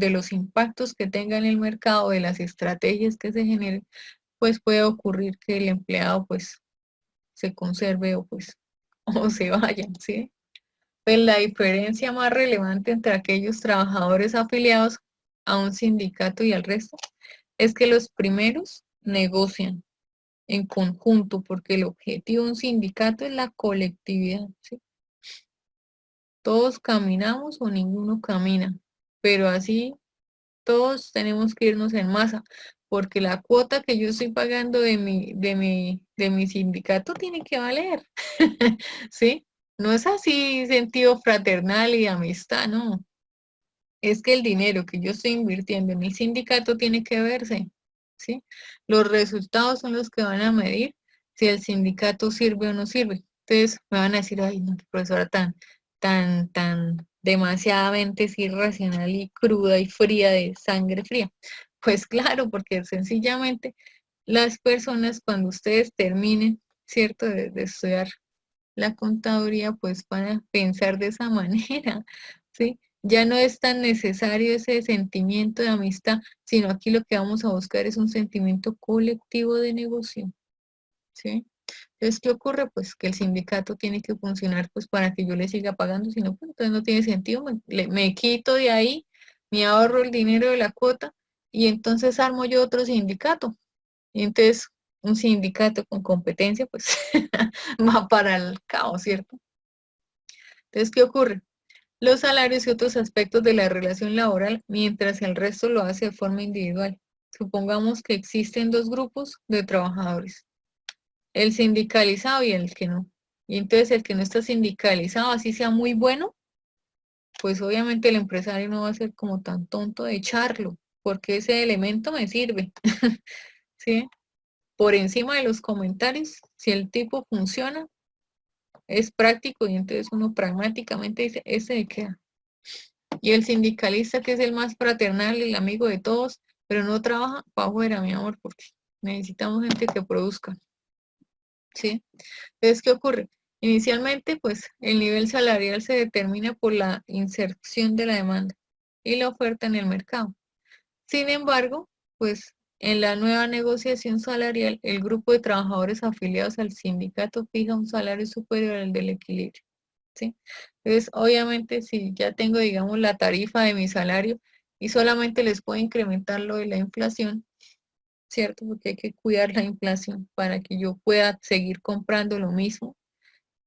los impactos que tenga en el mercado, de las estrategias que se generen, pues puede ocurrir que el empleado pues se conserve o pues o se vaya, ¿sí? Pues la diferencia más relevante entre aquellos trabajadores afiliados a un sindicato y al resto es que los primeros negocian en conjunto porque el objetivo de un sindicato es la colectividad, ¿sí? Todos caminamos o ninguno camina, pero así todos tenemos que irnos en masa, porque la cuota que yo estoy pagando de mi sindicato tiene que valer, ¿sí? No es así sentido fraternal y amistad, no. Es que el dinero que yo estoy invirtiendo en mi sindicato tiene que verse, ¿sí? Los resultados son los que van a medir si el sindicato sirve o no sirve. Entonces me van a decir, ay, no, qué profesora tan demasiadamente es irracional y cruda y fría de sangre fría. Pues claro, porque sencillamente las personas cuando ustedes terminen, ¿cierto?, de estudiar la contaduría, pues van a pensar de esa manera, ¿sí? Ya no es tan necesario ese sentimiento de amistad, sino aquí lo que vamos a buscar es un sentimiento colectivo de negocio, ¿sí? Entonces, ¿qué ocurre? Pues que el sindicato tiene que funcionar pues para que yo le siga pagando, si no, pues entonces no tiene sentido, me quito de ahí, me ahorro el dinero de la cuota y entonces armo yo otro sindicato. Y entonces un sindicato con competencia pues va para el caos, ¿cierto? Entonces, ¿qué ocurre? Los salarios y otros aspectos de la relación laboral, mientras el resto lo hace de forma individual. Supongamos que existen dos grupos de trabajadores, el sindicalizado y el que no. Y entonces el que no está sindicalizado, así sea muy bueno, pues obviamente el empresario no va a ser como tan tonto de echarlo, porque ese elemento me sirve, ¿sí? Por encima de los comentarios, si el tipo funciona, es práctico y entonces uno pragmáticamente dice, ese de queda. Y el sindicalista, que es el más fraternal y el amigo de todos, pero no trabaja, para afuera, mi amor, porque necesitamos gente que produzca, ¿sí? Entonces, ¿qué ocurre? Inicialmente, pues, el nivel salarial se determina por la inserción de la demanda y la oferta en el mercado. Sin embargo, pues, en la nueva negociación salarial, el grupo de trabajadores afiliados al sindicato fija un salario superior al del equilibrio. ¿Sí? Entonces, obviamente, si ya tengo, digamos, la tarifa de mi salario y solamente les puedo incrementar lo de la inflación, ¿cierto? Porque hay que cuidar la inflación para que yo pueda seguir comprando lo mismo.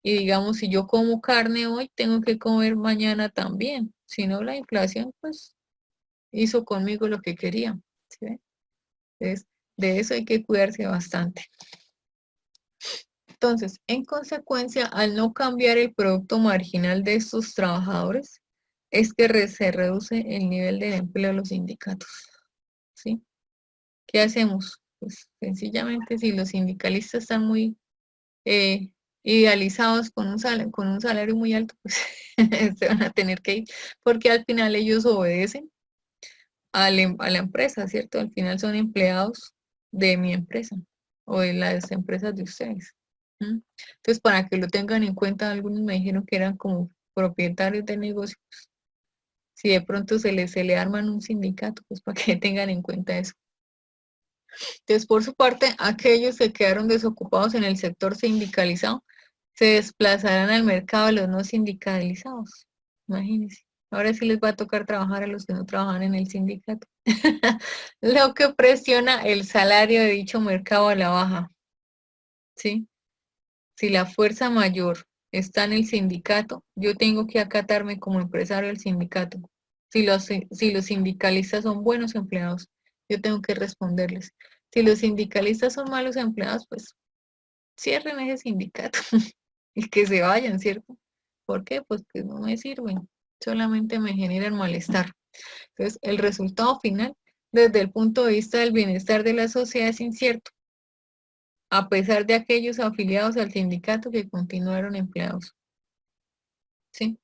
Y digamos, si yo como carne hoy, tengo que comer mañana también. Si no, la inflación, pues, hizo conmigo lo que quería. ¿Sí? Entonces, de eso hay que cuidarse bastante. Entonces, en consecuencia, al no cambiar el producto marginal de estos trabajadores, es que se reduce el nivel del empleo de los sindicatos, ¿sí? ¿Qué hacemos? Pues sencillamente, si los sindicalistas están muy eh, idealizados con un salario muy alto, pues se van a tener que ir, porque al final ellos obedecen a la empresa, ¿cierto? Al final son empleados de mi empresa o de las empresas de ustedes. ¿Mm? Entonces, para que lo tengan en cuenta, algunos me dijeron que eran como propietarios de negocios. Si de pronto se le arman un sindicato, pues para que tengan en cuenta eso. Entonces, por su parte, aquellos que quedaron desocupados en el sector sindicalizado se desplazarán al mercado de los no sindicalizados. Imagínense. Ahora sí les va a tocar trabajar a los que no trabajan en el sindicato. Lo que presiona el salario de dicho mercado a la baja. ¿Sí? Si la fuerza mayor está en el sindicato, yo tengo que acatarme como empresario al sindicato. Si los sindicalistas son buenos empleados, yo tengo que responderles. Si los sindicalistas son malos empleados, pues cierren ese sindicato y que se vayan, ¿cierto? ¿Por qué? Pues que no me sirven, solamente me generan malestar. Entonces, el resultado final, desde el punto de vista del bienestar de la sociedad, es incierto, a pesar de aquellos afiliados al sindicato que continuaron empleados, ¿sí?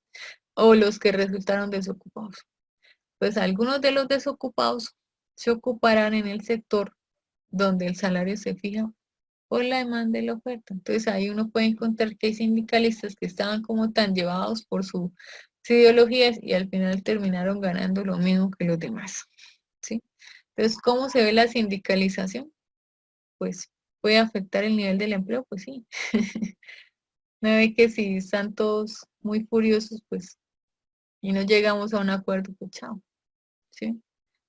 O los que resultaron desocupados. Pues algunos de los desocupados se ocuparán en el sector donde el salario se fija por la demanda y la oferta. Entonces ahí uno puede encontrar que hay sindicalistas que estaban como tan llevados por sus ideologías y al final terminaron ganando lo mismo que los demás, ¿sí? Entonces, ¿cómo se ve la sindicalización? Pues puede afectar el nivel del empleo, pues sí. Me ve que si están todos muy furiosos, pues, y no llegamos a un acuerdo, pues chao, ¿sí?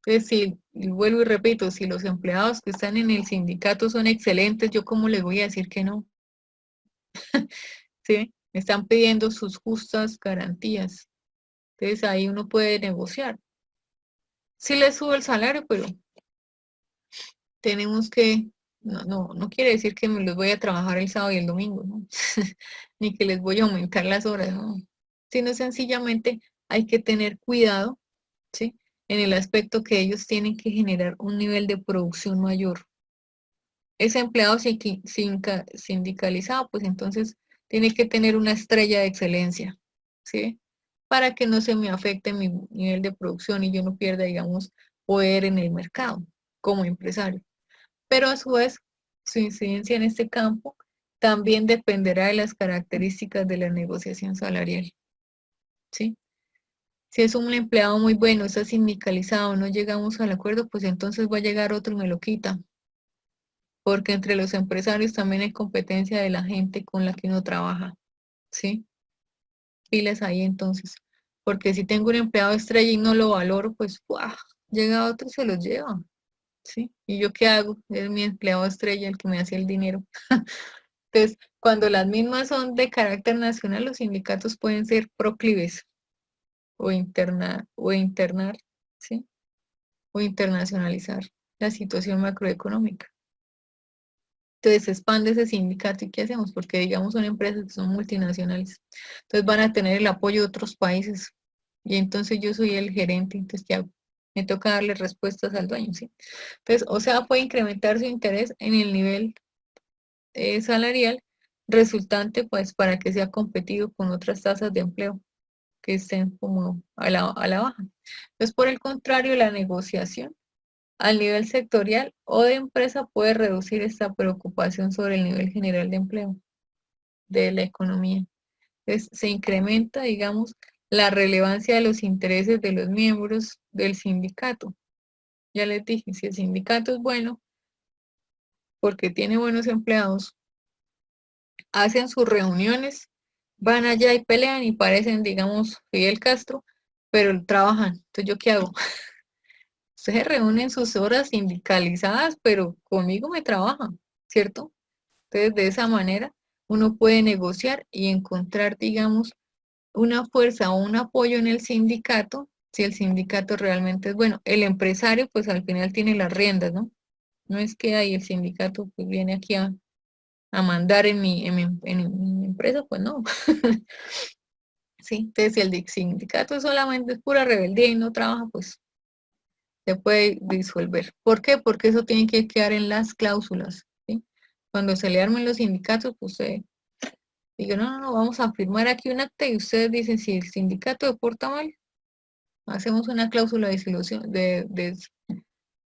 Entonces, si, y vuelvo y repito, si los empleados que están en el sindicato son excelentes, ¿yo cómo les voy a decir que no? ¿Sí? Me están pidiendo sus justas garantías. Entonces, ahí uno puede negociar. Sí les subo el salario, pero tenemos que, no quiere decir que me los voy a trabajar el sábado y el domingo, ¿no? Ni que les voy a aumentar las horas, ¿no? Sino sencillamente hay que tener cuidado, ¿sí? En el aspecto que ellos tienen que generar un nivel de producción mayor. Ese empleado sindicalizado, pues entonces tiene que tener una estrella de excelencia, ¿sí? Para que no se me afecte mi nivel de producción y yo no pierda, digamos, poder en el mercado como empresario. Pero a su vez, su incidencia en este campo también dependerá de las características de la negociación salarial, ¿sí? Si es un empleado muy bueno, está sindicalizado, no llegamos al acuerdo, pues entonces va a llegar otro y me lo quita, porque entre los empresarios también hay competencia de la gente con la que uno trabaja, ¿sí? Pilas ahí entonces, porque si tengo un empleado estrella y no lo valoro, pues ¡guau! Llega otro y se los lleva, ¿sí? ¿Y yo qué hago? Es mi empleado estrella el que me hace el dinero. Entonces, cuando las mismas son de carácter nacional, los sindicatos pueden ser proclives o internar, ¿sí? O internacionalizar la situación macroeconómica. Entonces se expande ese sindicato y ¿qué hacemos? Porque digamos son empresas que son multinacionales. Entonces van a tener el apoyo de otros países. Y entonces yo soy el gerente, entonces ¿qué hago? Me toca darle respuestas al dueño, ¿sí? Entonces, o sea, puede incrementar su interés en el nivel salarial resultante, pues, para que sea competido con otras tasas de empleo que estén como a la baja. Entonces, por el contrario, la negociación al nivel sectorial o de empresa puede reducir esta preocupación sobre el nivel general de empleo de la economía. Entonces, se incrementa, digamos, la relevancia de los intereses de los miembros del sindicato. Ya les dije, si el sindicato es bueno, porque tiene buenos empleados, hacen sus reuniones, van allá y pelean y parecen, digamos, Fidel Castro, pero trabajan. Entonces, ¿yo qué hago? Ustedes se reúnen sus horas sindicalizadas, pero conmigo me trabajan, ¿cierto? Entonces, de esa manera, uno puede negociar y encontrar, digamos, una fuerza o un apoyo en el sindicato, si el sindicato realmente es bueno. El empresario, pues al final tiene las riendas, ¿no? No es que ahí el sindicato pues viene aquí a mandar en mi empresa, pues no. Sí, entonces si el sindicato solamente es pura rebeldía y no trabaja, pues se puede disolver. ¿Por qué? Porque eso tiene que quedar en las cláusulas, ¿sí? Cuando se le armen los sindicatos, pues se diga, no, vamos a firmar aquí un acta y ustedes dicen, si el sindicato se porta mal, hacemos una cláusula de disolución, de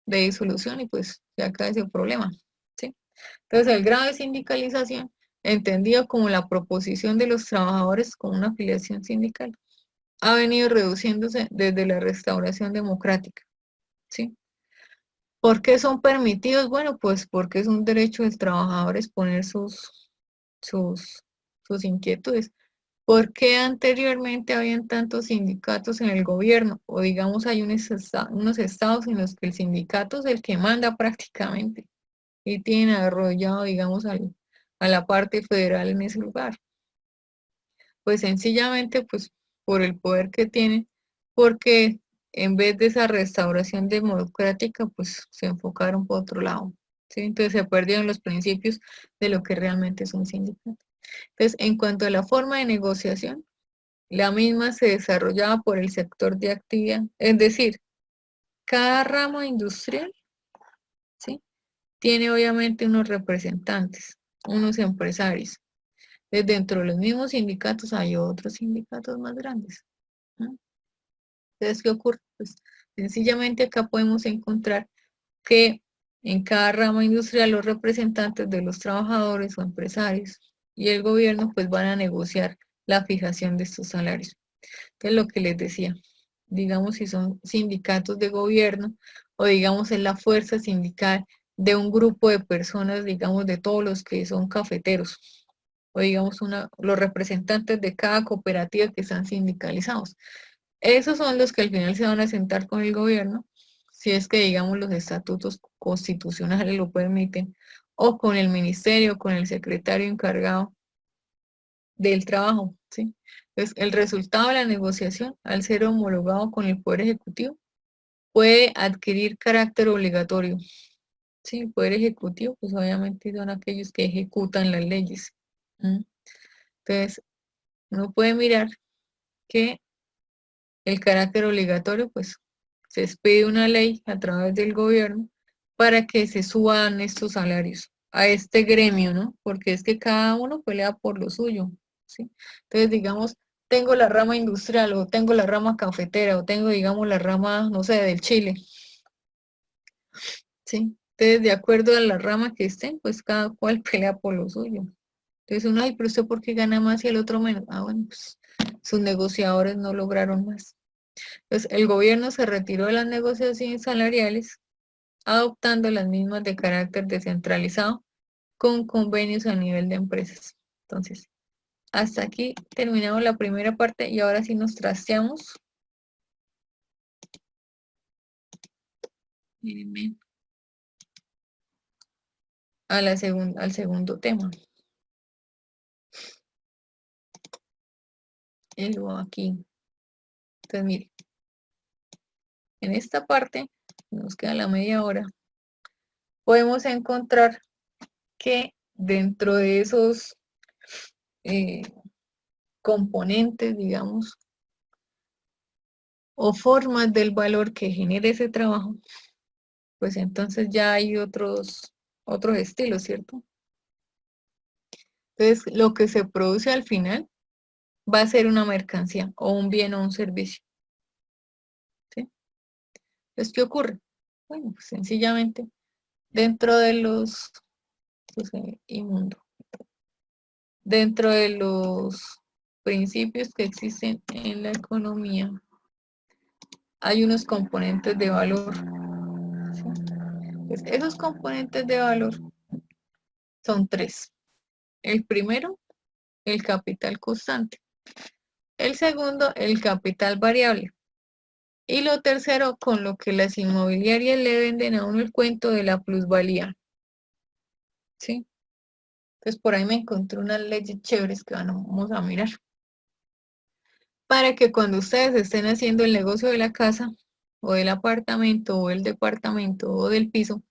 disolución y pues se acaba ese problema, ¿sí? Entonces, el grado de sindicalización, entendido como la proposición de los trabajadores con una afiliación sindical, ha venido reduciéndose desde la restauración democrática, ¿sí? ¿Por qué son permitidos? Bueno, pues porque es un derecho del trabajador exponer sus, sus inquietudes. ¿Por qué anteriormente habían tantos sindicatos en el gobierno? O digamos, hay unos estados en los que el sindicato es el que manda prácticamente y tienen arrollado, digamos, a la parte federal en ese lugar. Pues sencillamente, pues por el poder que tienen, porque en vez de esa restauración democrática, pues se enfocaron por otro lado, ¿sí? Entonces se perdieron los principios de lo que realmente es un sindicato. Entonces, en cuanto a la forma de negociación, la misma se desarrollaba por el sector de actividad, es decir, cada rama industrial, ¿sí?, tiene obviamente unos representantes, unos empresarios. Dentro de los mismos sindicatos hay otros sindicatos más grandes, ¿no? Entonces, ¿qué ocurre? Pues sencillamente acá podemos encontrar que en cada rama industrial los representantes de los trabajadores o empresarios y el gobierno pues van a negociar la fijación de estos salarios. Entonces, lo que les decía, digamos si son sindicatos de gobierno o digamos es la fuerza sindical de un grupo de personas, digamos de todos los que son cafeteros o digamos los representantes de cada cooperativa que están sindicalizados. Esos son los que al final se van a sentar con el gobierno, si es que digamos los estatutos constitucionales lo permiten, o con el ministerio, con el secretario encargado del trabajo, ¿sí? Entonces, el resultado de la negociación, al ser homologado con el Poder Ejecutivo, puede adquirir carácter obligatorio. Sí, el Poder Ejecutivo, pues obviamente son aquellos que ejecutan las leyes. Entonces, uno puede mirar que el carácter obligatorio, pues se expide una ley a través del gobierno para que se suban estos salarios a este gremio, ¿no? Porque es que cada uno pelea por lo suyo, ¿sí? Entonces, digamos, tengo la rama industrial o tengo la rama cafetera o tengo, digamos, la rama, no sé, del Chile, ¿sí? Entonces, de acuerdo a la rama que estén, pues cada cual pelea por lo suyo. Entonces uno, ay, pero usted ¿por qué gana más y el otro menos? Ah, bueno, pues sus negociadores no lograron más. Entonces el gobierno se retiró de las negociaciones salariales, adoptando las mismas de carácter descentralizado, con convenios a nivel de empresas. Entonces, hasta aquí terminamos la primera parte y ahora sí nos trasteamos. Mírenme. Al segundo tema. Y luego aquí. Entonces, mire, en esta parte, nos queda la media hora, podemos encontrar que dentro de esos componentes, digamos, o formas del valor que genera ese trabajo, pues entonces ya hay otros estilos, ¿cierto? Entonces, lo que se produce al final va a ser una mercancía o un bien o un servicio, ¿sí? Entonces, ¿qué ocurre? Bueno, pues sencillamente, dentro de los, pues, inmundo, dentro de los principios que existen en la economía, hay unos componentes de valor, ¿sí? Pues esos componentes de valor son tres. El primero, el capital constante. El segundo, el capital variable. Y lo tercero, con lo que las inmobiliarias le venden a uno el cuento de la plusvalía. ¿Sí? Entonces por ahí me encontré unas leyes chéveres que vamos a mirar. Para que cuando ustedes estén haciendo el negocio de la casa, o del apartamento, o del departamento, o del piso,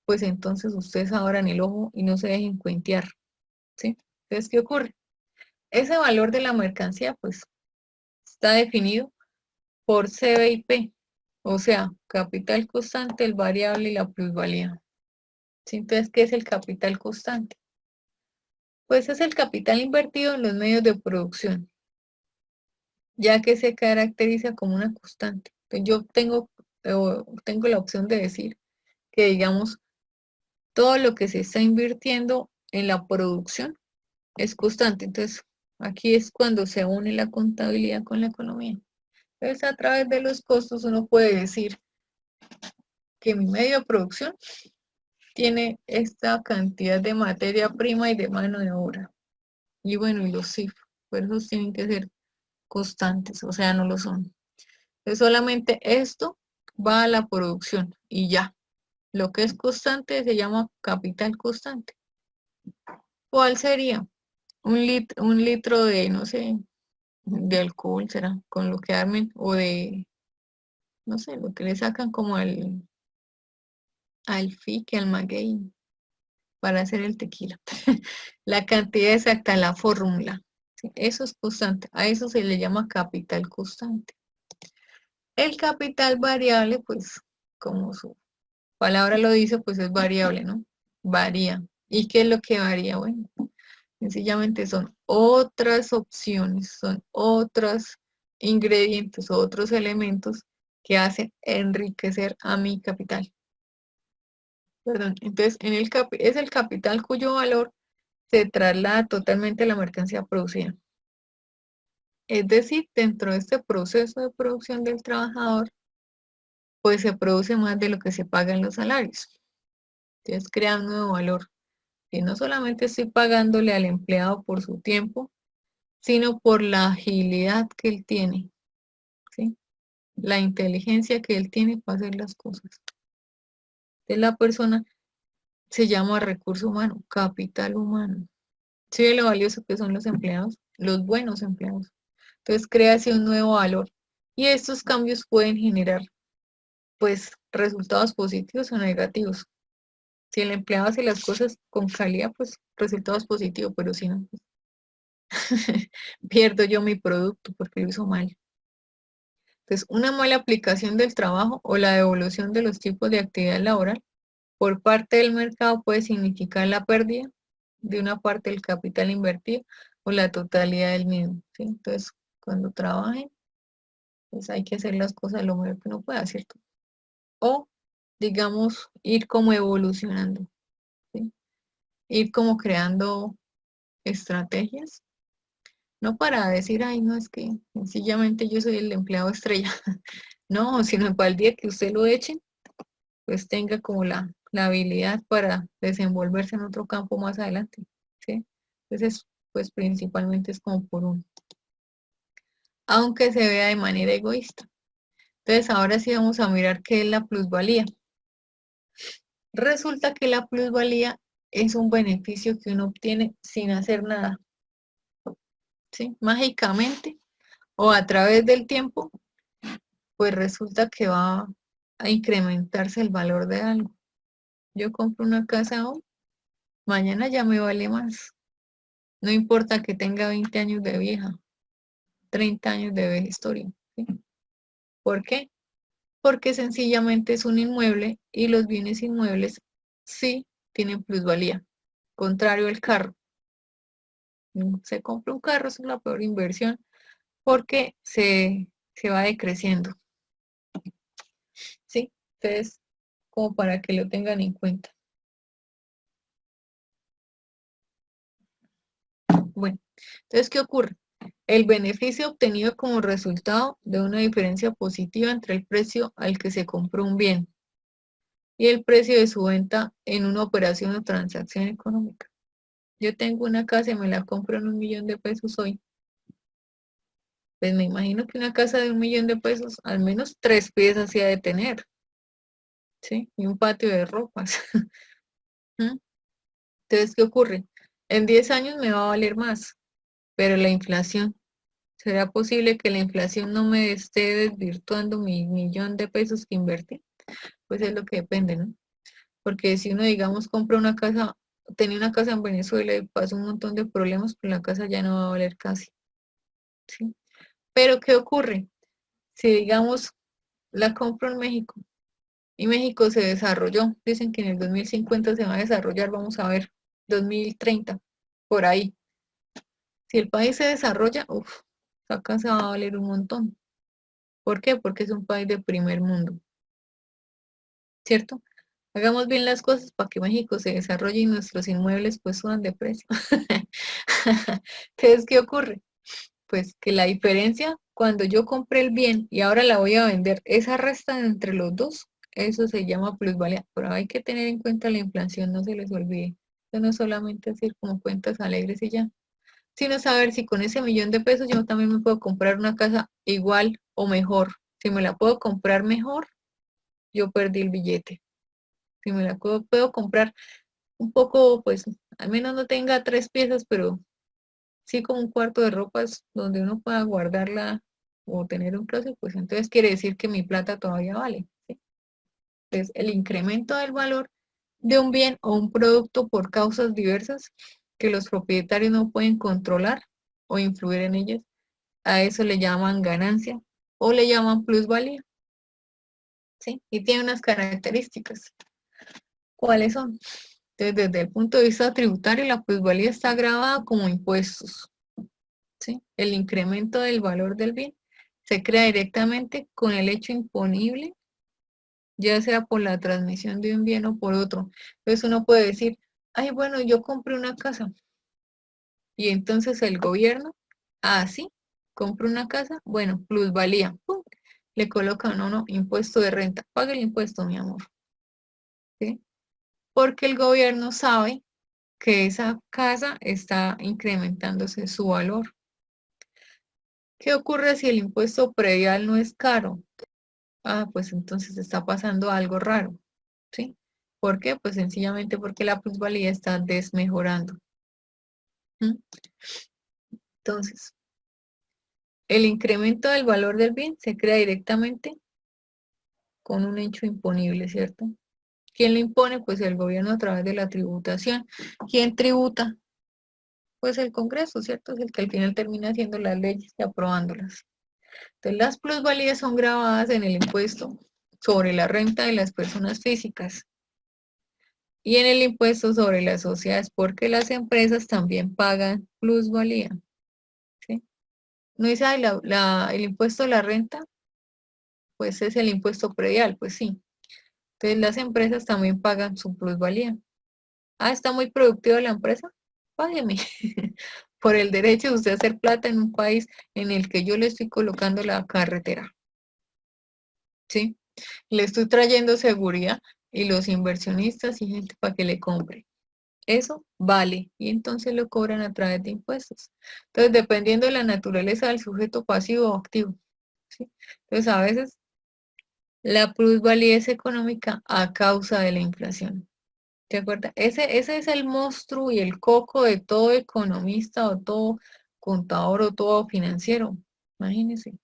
pues entonces ustedes abran el ojo y no se dejen cuentear. ¿Sí? Entonces, ¿qué ocurre? Ese valor de la mercancía, pues, está definido por CBIP, o sea, capital constante, el variable y la plusvalía. ¿Sí? Entonces, ¿qué es el capital constante? Pues es el capital invertido en los medios de producción, ya que se caracteriza como una constante. Entonces, yo tengo la opción de decir que, digamos, todo lo que se está invirtiendo en la producción es constante. Entonces, aquí es cuando se une la contabilidad con la economía. Entonces, a través de los costos uno puede decir que mi medio de producción tiene esta cantidad de materia prima y de mano de obra. Y bueno, y los cifros, por eso tienen que ser constantes, o sea, no lo son. Entonces, solamente esto va a la producción y ya. Lo que es constante se llama capital constante. ¿Cuál sería? Un litro de, no sé, de alcohol, será, con lo que armen, o de, no sé, lo que le sacan como al fique, al maguey, para hacer el tequila. La cantidad exacta, la fórmula. Sí, eso es constante. A eso se le llama capital constante. El capital variable, pues, como su palabra lo dice, pues es variable, ¿no? Varía. ¿Y qué es lo que varía? Bueno, sencillamente son otras opciones, son otros ingredientes, otros elementos que hacen enriquecer a mi capital. Perdón, entonces es el capital cuyo valor se traslada totalmente a la mercancía producida. Es decir, dentro de este proceso de producción del trabajador, pues se produce más de lo que se paga en los salarios. Entonces crea un nuevo valor. Y no solamente estoy pagándole al empleado por su tiempo, sino por la agilidad que él tiene, ¿sí? La inteligencia que él tiene para hacer las cosas. Entonces la persona se llama recurso humano, capital humano. ¿Sí ve lo valioso que son los empleados? Los buenos empleados. Entonces crea así un nuevo valor. Y estos cambios pueden generar, pues, resultados positivos o negativos. Si el empleado hace las cosas con calidad, pues resultados positivos, pero si no, pues, pierdo yo mi producto porque lo hizo mal. Entonces, una mala aplicación del trabajo o la devolución de los tipos de actividad laboral por parte del mercado puede significar la pérdida de una parte del capital invertido o la totalidad del mismo, ¿sí? Entonces, cuando trabajen, pues hay que hacer las cosas lo mejor que uno pueda, ¿cierto? O, digamos, ir como evolucionando, ¿sí? Ir como creando estrategias, no para decir, ay, no, es que sencillamente yo soy el empleado estrella, no, sino para el día que usted lo echen, pues tenga como la habilidad para desenvolverse en otro campo más adelante, ¿sí? Entonces, pues principalmente es como por uno, aunque se vea de manera egoísta. Entonces, ahora sí vamos a mirar qué es la plusvalía. Resulta que la plusvalía es un beneficio que uno obtiene sin hacer nada, ¿sí? Mágicamente o a través del tiempo, pues resulta que va a incrementarse el valor de algo. Yo compro una casa hoy, mañana ya me vale más. No importa que tenga 20 años de vieja, 30 años de vieja historia, ¿sí? ¿Por qué? Porque sencillamente es un inmueble y los bienes inmuebles sí tienen plusvalía. Contrario al carro. Se compra un carro, es la peor inversión porque se va decreciendo, ¿sí? Entonces, como para que lo tengan en cuenta. Bueno, entonces, ¿qué ocurre? El beneficio obtenido como resultado de una diferencia positiva entre el precio al que se compró un bien y el precio de su venta en una operación o transacción económica. Yo tengo una casa y me la compro en 1.000.000 de pesos hoy. Pues me imagino que una casa de 1.000.000 de pesos, al menos 3 piezas sí ha de tener, ¿sí? Y un patio de ropas. ¿Mm? Entonces, ¿qué ocurre? En 10 años me va a valer más, pero la inflación, ¿será posible que la inflación no me esté desvirtuando mi 1.000.000 de pesos que invertí? Pues es lo que depende, ¿no? Porque si uno, digamos, compra una casa, tenía una casa en Venezuela y pasó un montón de problemas, pues la casa ya no va a valer casi, ¿sí? Pero ¿qué ocurre? Si, digamos, la compro en México y México se desarrolló, dicen que en el 2050 se va a desarrollar, vamos a ver, 2030, por ahí. Si el país se desarrolla, uff, la casa va a valer un montón. ¿Por qué? Porque es un país de primer mundo, ¿cierto? Hagamos bien las cosas para que México se desarrolle y nuestros inmuebles pues suban de precio. Entonces, ¿qué ocurre? Pues que la diferencia cuando yo compré el bien y ahora la voy a vender, esa resta entre los dos, eso se llama plusvalía. Pero hay que tener en cuenta la inflación, no se les olvide. Eso no es solamente decir como cuentas alegres y ya, sino saber si con ese 1.000.000 de pesos yo también me puedo comprar una casa igual o mejor. Si me la puedo comprar mejor, yo perdí el billete. Si me la puedo comprar un poco, pues, al menos no tenga 3 piezas, pero sí como un cuarto de ropas donde uno pueda guardarla o tener un closet, pues entonces quiere decir que mi plata todavía vale, ¿sí? Entonces, el incremento del valor de un bien o un producto por causas diversas que los propietarios no pueden controlar o influir en ellas, a eso le llaman ganancia o le llaman plusvalía, ¿sí? Y tiene unas características. ¿Cuáles son? Entonces, desde el punto de vista tributario, la plusvalía está grabada como impuestos, ¿sí? El incremento del valor del bien se crea directamente con el hecho imponible, ya sea por la transmisión de un bien o por otro. Entonces uno puede decir, ay, bueno, yo compré una casa y entonces el gobierno, sí, compró una casa, bueno, plusvalía, ¡pum! Le colocan a uno impuesto de renta, paga el impuesto, mi amor, ¿sí? Porque el gobierno sabe que esa casa está incrementándose su valor. ¿Qué ocurre si el impuesto predial no es caro? Pues entonces está pasando algo raro, ¿sí? ¿Por qué? Pues sencillamente porque la plusvalía está desmejorando. ¿Mm? Entonces, el incremento del valor del bien se crea directamente con un hecho imponible, ¿cierto? ¿Quién lo impone? Pues el gobierno a través de la tributación. ¿Quién tributa? Pues el Congreso, ¿cierto? Es el que al final termina haciendo las leyes y aprobándolas. Entonces, las plusvalías son grabadas en el impuesto sobre la renta de las personas físicas y en el impuesto sobre las sociedades, porque las empresas también pagan plusvalía, ¿sí? No dice, el impuesto a la renta, pues es el impuesto predial, pues sí. Entonces, las empresas también pagan su plusvalía. Está muy productiva la empresa, págueme por el derecho de usted a hacer plata en un país en el que yo le estoy colocando la carretera, ¿sí? Le estoy trayendo seguridad y los inversionistas y gente para que le compre. Eso vale y entonces lo cobran a través de impuestos. Entonces, dependiendo de la naturaleza del sujeto pasivo o activo, ¿sí? Entonces, a veces la plusvalía es económica a causa de la inflación. ¿Te acuerdas? Ese es el monstruo y el coco de todo economista o todo contador o todo financiero. Imagínense.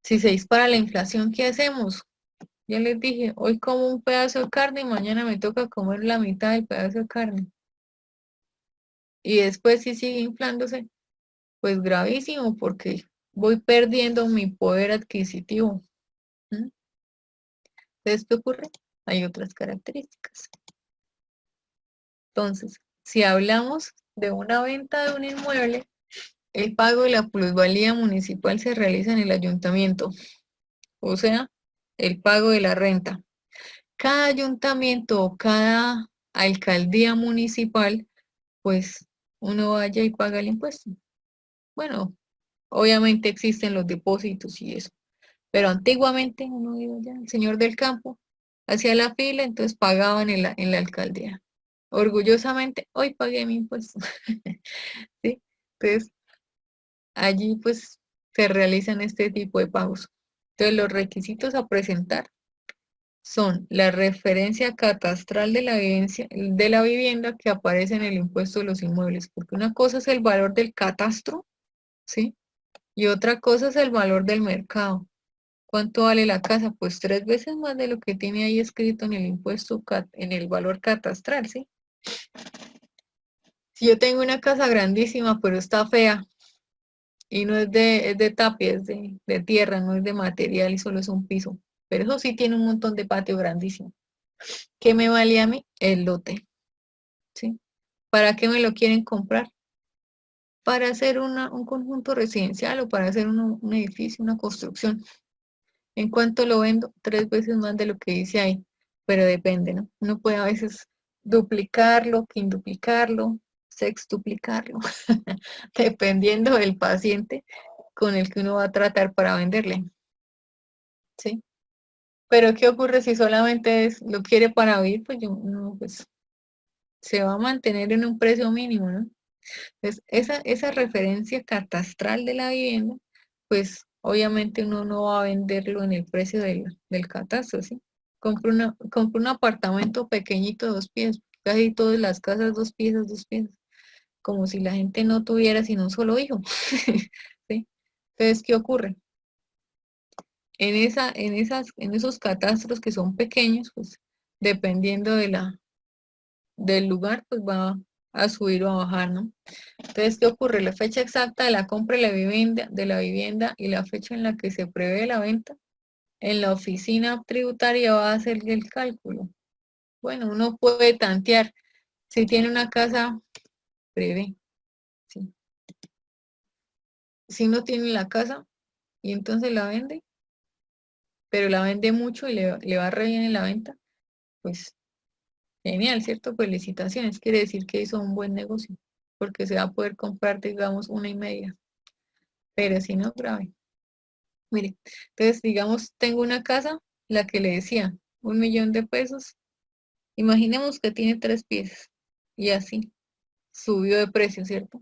Si se dispara la inflación, ¿qué hacemos? Ya les dije, hoy como un pedazo de carne y mañana me toca comer la mitad del pedazo de carne. Y después si sigue inflándose, pues gravísimo porque voy perdiendo mi poder adquisitivo. ¿Mm? Entonces, ¿qué ocurre? Hay otras características. Entonces, si hablamos de una venta de un inmueble, el pago de la plusvalía municipal se realiza en el ayuntamiento, o sea, el pago de la renta. Cada ayuntamiento o cada alcaldía municipal, pues uno vaya y paga el impuesto. Bueno, obviamente existen los depósitos y eso, pero antiguamente uno iba allá, el señor del campo, hacía la fila, entonces pagaban en la alcaldía. Orgullosamente, hoy pagué mi impuesto. ¿Sí? Entonces, allí pues se realizan este tipo de pagos. Entonces, los requisitos a presentar son la referencia catastral de la vivienda que aparece en el impuesto de los inmuebles, porque una cosa es el valor del catastro, ¿sí? Y otra cosa es el valor del mercado. ¿Cuánto vale la casa? Pues 3 veces más de lo que tiene ahí escrito en el impuesto, en el valor catastral, ¿sí? Si yo tengo una casa grandísima, pero está fea, y no es de tapia, es de tierra, no es de material y solo es un piso. Pero eso sí tiene un montón de patio grandísimo. ¿Qué me vale a mí? El lote, ¿sí? ¿Para qué me lo quieren comprar? Para hacer un conjunto residencial o para hacer un edificio, una construcción. ¿En cuánto lo vendo? 3 veces más de lo que dice ahí, pero depende, ¿no? Uno puede a veces duplicarlo, quintuplicarlo, sextuplicarlo, dependiendo del paciente con el que uno va a tratar para venderle, ¿sí? Pero ¿qué ocurre si solamente lo quiere para vivir? Pues no, pues se va a mantener en un precio mínimo, ¿no? Entonces, esa referencia catastral de la vivienda, pues obviamente uno no va a venderlo en el precio del catastro, ¿sí? Compro un apartamento pequeñito, 2 pies, casi todas las casas dos piezas, como si la gente no tuviera sino un solo hijo. ¿Sí? Entonces, ¿qué ocurre? En esos catastros que son pequeños, pues dependiendo del lugar, pues va a subir o a bajar, ¿no? Entonces, ¿qué ocurre? La fecha exacta de la compra de la vivienda y la fecha en la que se prevé la venta, en la oficina tributaria va a hacer el cálculo. Bueno, uno puede tantear. Si tiene una casa, prevé. ¿Sí? Si no tiene la casa y entonces la vende, pero la vende mucho y le va re bien en la venta, pues genial, ¿cierto? Felicitaciones, quiere decir que hizo un buen negocio, porque se va a poder comprar, digamos, una y media, pero si no, grave. Mire, entonces, digamos, tengo una casa, la que le decía, 1.000.000 de pesos, imaginemos que tiene 3 piezas, y así, subió de precio, ¿cierto?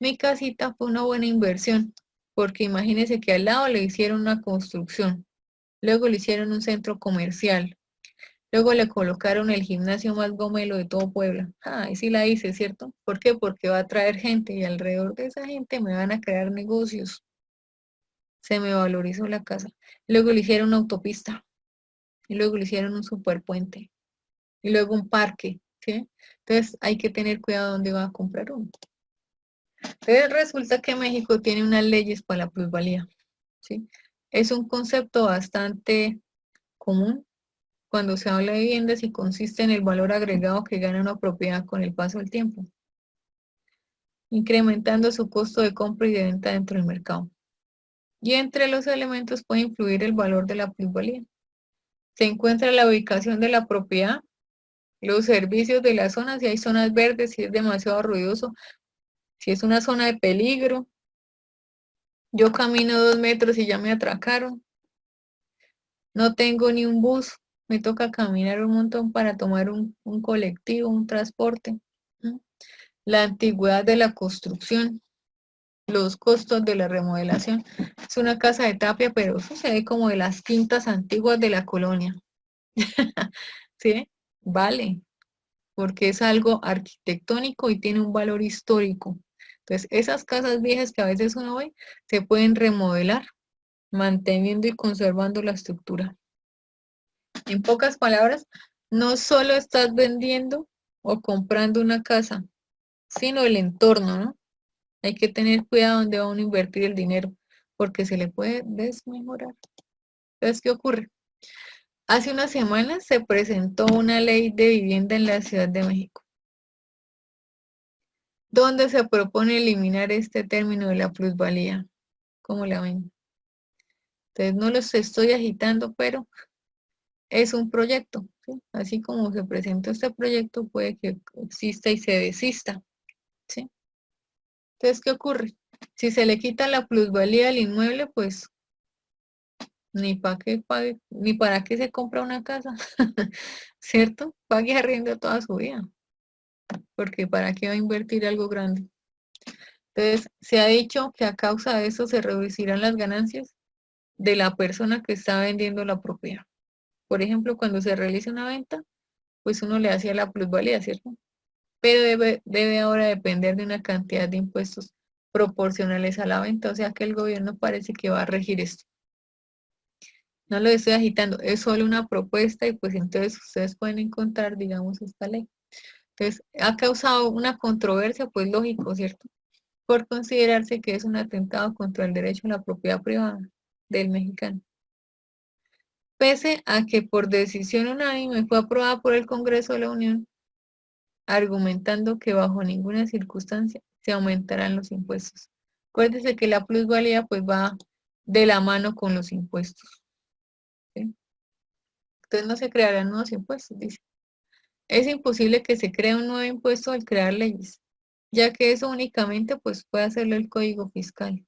Mi casita fue una buena inversión, porque imagínese que al lado le hicieron una construcción, luego le hicieron un centro comercial, luego le colocaron el gimnasio más gomelo de todo Puebla. Ah, ahí sí la hice, ¿cierto? ¿Por qué? Porque va a traer gente y alrededor de esa gente me van a crear negocios. Se me valorizó la casa. Luego le hicieron una autopista y luego le hicieron un superpuente y luego un parque, ¿sí? Entonces hay que tener cuidado dónde va a comprar uno. Entonces resulta que México tiene unas leyes para la plusvalía, ¿sí? Es un concepto bastante común cuando se habla de viviendas y consiste en el valor agregado que gana una propiedad con el paso del tiempo, incrementando su costo de compra y de venta dentro del mercado. Y entre los elementos puede influir el valor de la plusvalía. Se encuentra la ubicación de la propiedad, los servicios de la zona, si hay zonas verdes, si es demasiado ruidoso, si es una zona de peligro. Yo camino 2 metros y ya me atracaron. No tengo ni un bus, me toca caminar un montón para tomar un colectivo, un transporte. ¿Mm? La antigüedad de la construcción, los costos de la remodelación. Es una casa de tapia, pero eso se ve como de las quintas antiguas de la colonia. ¿Sí? Vale, porque es algo arquitectónico y tiene un valor histórico. Entonces, esas casas viejas que a veces uno ve, se pueden remodelar, manteniendo y conservando la estructura. En pocas palabras, no solo estás vendiendo o comprando una casa, sino el entorno, ¿no? Hay que tener cuidado donde va uno a invertir el dinero, porque se le puede desmejorar. Entonces, ¿qué ocurre? Hace unas semanas se presentó una ley de vivienda en la Ciudad de México, donde se propone eliminar este término de la plusvalía. ¿Cómo la ven? Entonces, no los estoy agitando, pero es un proyecto, ¿sí? Así como se presenta este proyecto, puede que exista y se desista, ¿sí? Entonces, ¿qué ocurre? Si se le quita la plusvalía al inmueble, pues ni para qué pague, ni para qué se compra una casa, ¿cierto? Pague arriendo toda su vida, porque para qué va a invertir algo grande. Entonces, se ha dicho que a causa de eso se reducirán las ganancias de la persona que está vendiendo la propiedad. Por ejemplo, cuando se realiza una venta, pues uno le hacía la plusvalía, ¿cierto? Pero debe ahora depender de una cantidad de impuestos proporcionales a la venta, o sea que el gobierno parece que va a regir esto. No lo estoy agitando, es solo una propuesta y pues entonces ustedes pueden encontrar, digamos, esta ley. Entonces, ha causado una controversia, pues lógico, ¿cierto? Por considerarse que es un atentado contra el derecho a la propiedad privada del mexicano. Pese a que por decisión unánime fue aprobada por el Congreso de la Unión, argumentando que bajo ninguna circunstancia se aumentarán los impuestos. Acuérdense que la plusvalía pues va de la mano con los impuestos, ¿sí? Entonces no se crearán nuevos impuestos, dice. Es imposible que se cree un nuevo impuesto al crear leyes, ya que eso únicamente pues puede hacerlo el Código Fiscal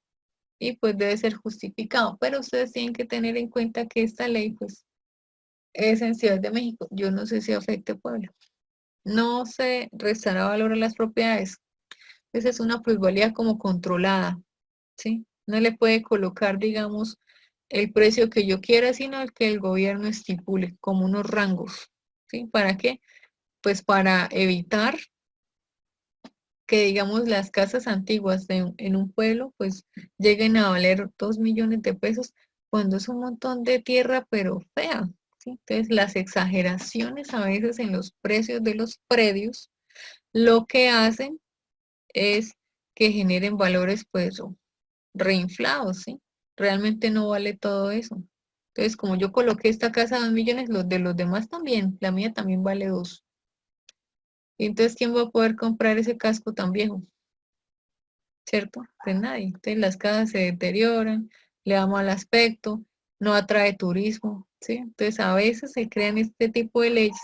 y pues debe ser justificado, pero ustedes tienen que tener en cuenta que esta ley pues es en Ciudad de México, yo no sé si afecte a Puebla. No se restará valor a las propiedades. Esa es una plusvalía como controlada, ¿sí? No le puede colocar, digamos, el precio que yo quiera, sino el que el gobierno estipule, como unos rangos, ¿sí? ¿Para qué? pues para evitar que, digamos, las casas antiguas en un pueblo, pues lleguen a valer 2 millones de pesos cuando es un montón de tierra, pero fea, ¿sí? Entonces, las exageraciones a veces en los precios de los predios, lo que hacen es que generen valores, pues, reinflados, ¿sí? Realmente no vale todo eso. Entonces, como yo coloqué esta casa a 2 millones, los de los demás también, la mía también vale 2. Y entonces, ¿quién va a poder comprar ese casco tan viejo? ¿Cierto? Pues nadie. Entonces las casas se deterioran, le da mal aspecto, no atrae turismo, ¿sí? Entonces a veces se crean este tipo de leyes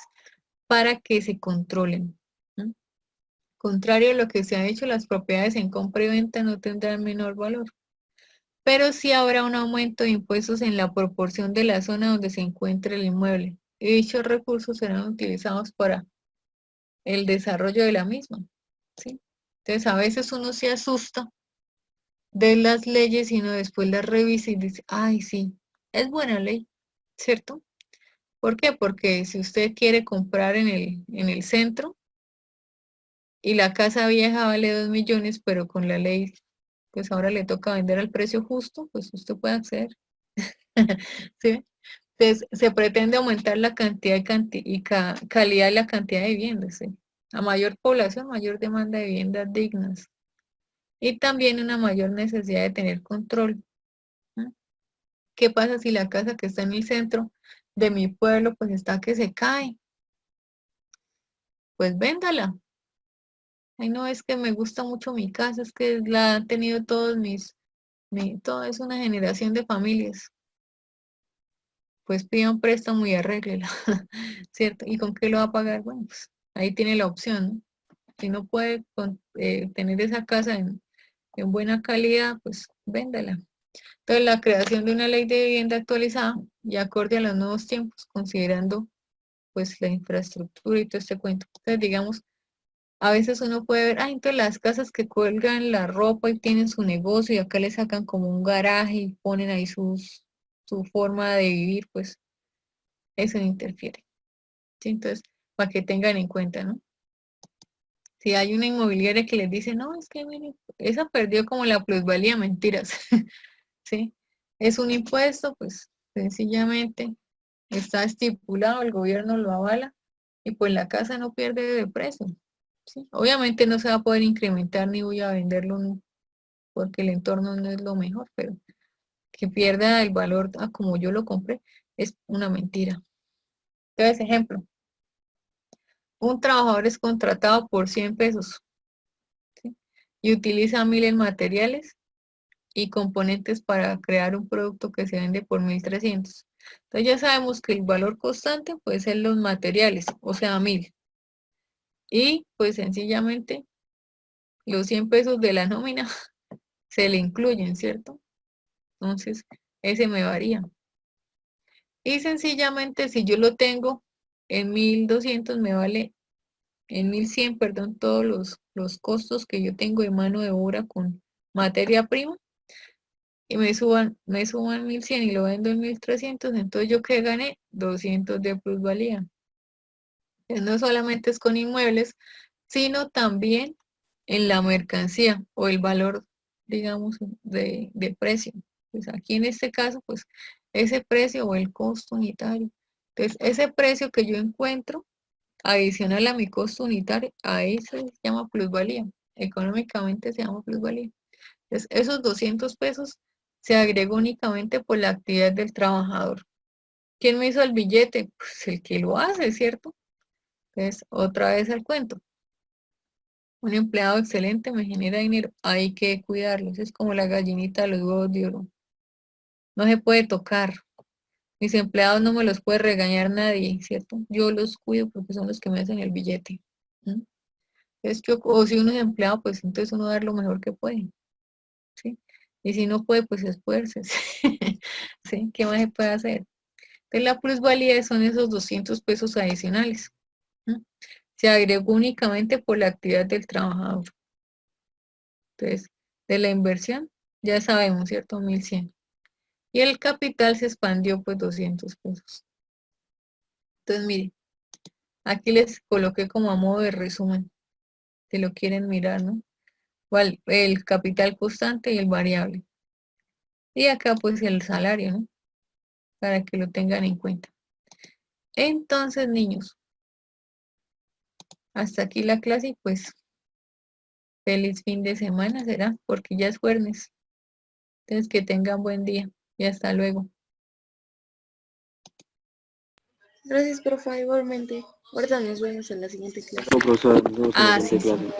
para que se controlen, ¿no? Contrario a lo que se ha dicho, las propiedades en compra y venta no tendrán menor valor, pero sí habrá un aumento de impuestos en la proporción de la zona donde se encuentre el inmueble, y dichos recursos serán utilizados para el desarrollo de la misma, ¿sí? Entonces a veces uno se asusta de las leyes, sino después las revisa y dice, ay, sí, es buena ley, ¿cierto? ¿Por qué? Porque si usted quiere comprar en el centro y la casa vieja vale 2 millones, pero con la ley, pues ahora le toca vender al precio justo, pues usted puede acceder, ¿sí? Entonces, se pretende aumentar la cantidad y calidad de la cantidad de viviendas, ¿sí? A mayor población, mayor demanda de viviendas dignas. Y también una mayor necesidad de tener control, ¿no? ¿Qué pasa si la casa que está en el centro de mi pueblo pues está que se cae? Pues véndala. Ay, no, es que me gusta mucho mi casa, es que la han tenido todos todo es una generación de familias. Pues pida un préstamo y arréglela, ¿cierto? ¿Y con qué lo va a pagar? Bueno, pues ahí tiene la opción, ¿no? Si no puede tener esa casa en buena calidad, pues véndala. Entonces, la creación de una ley de vivienda actualizada y acorde a los nuevos tiempos, considerando pues la infraestructura y todo este cuento. Entonces, digamos, a veces uno puede ver, entonces las casas que cuelgan la ropa y tienen su negocio y acá le sacan como un garaje y ponen ahí su forma de vivir, pues eso no interfiere, ¿sí? Entonces, para que tengan en cuenta, ¿no? Si hay una inmobiliaria que les dice, no, es que mire, esa perdió como la plusvalía, mentiras, ¿sí? Es un impuesto, pues sencillamente está estipulado, el gobierno lo avala y pues la casa no pierde de precio, ¿sí? Obviamente no se va a poder incrementar ni voy a venderlo porque el entorno no es lo mejor, pero que pierda el valor a como yo lo compré es una mentira. Entonces, ejemplo, un trabajador es contratado por 100 pesos, ¿sí? Y utiliza 1000 en materiales y componentes para crear un producto que se vende por 1300. Entonces ya sabemos que el valor constante puede ser los materiales, o sea, 1000. Y pues sencillamente los 100 pesos de la nómina se le incluyen, ¿cierto? Entonces, ese me varía. Y sencillamente, si yo lo tengo en 1200, me vale en 1100, perdón, todos los costos que yo tengo de mano de obra con materia prima, y me suban 1100 y lo vendo en 1300, entonces yo que gané 200 de plusvalía. No solamente es con inmuebles, sino también en la mercancía o el valor, digamos, de precio. Pues aquí en este caso, pues ese precio o el costo unitario. Entonces, ese precio que yo encuentro, adicional a mi costo unitario, ahí se llama plusvalía. Económicamente se llama plusvalía. Entonces, esos 200 pesos se agregó únicamente por la actividad del trabajador. ¿Quién me hizo el billete? Pues el que lo hace, ¿cierto? Entonces, otra vez el cuento. Un empleado excelente me genera dinero, hay que cuidarlos. Es como la gallinita de los huevos de oro. No se puede tocar. Mis empleados no me los puede regañar nadie, ¿cierto? Yo los cuido porque son los que me hacen el billete. ¿Mm? O si uno es empleado, pues entonces uno da lo mejor que puede, ¿sí? Y si no puede, pues esfuércese. ¿Sí? ¿Qué más se puede hacer? Entonces la plusvalía son esos 200 pesos adicionales. ¿Mm? Se agregó únicamente por la actividad del trabajador. Entonces, de la inversión, ya sabemos, ¿cierto? 1100. Y el capital se expandió pues 200 pesos. Entonces, mire, Aquí les coloqué como a modo de resumen, si lo quieren mirar, ¿no? El capital constante y el variable. Y acá pues el salario, ¿no? Para que lo tengan en cuenta. Entonces, niños, hasta aquí la clase y pues feliz fin de semana será, porque ya es jueves. Entonces, que tengan buen día y hasta luego. Gracias, profe, igualmente. Ahorita nos vemos en la siguiente clase. No, profesora, nos vemos en la siguiente clase.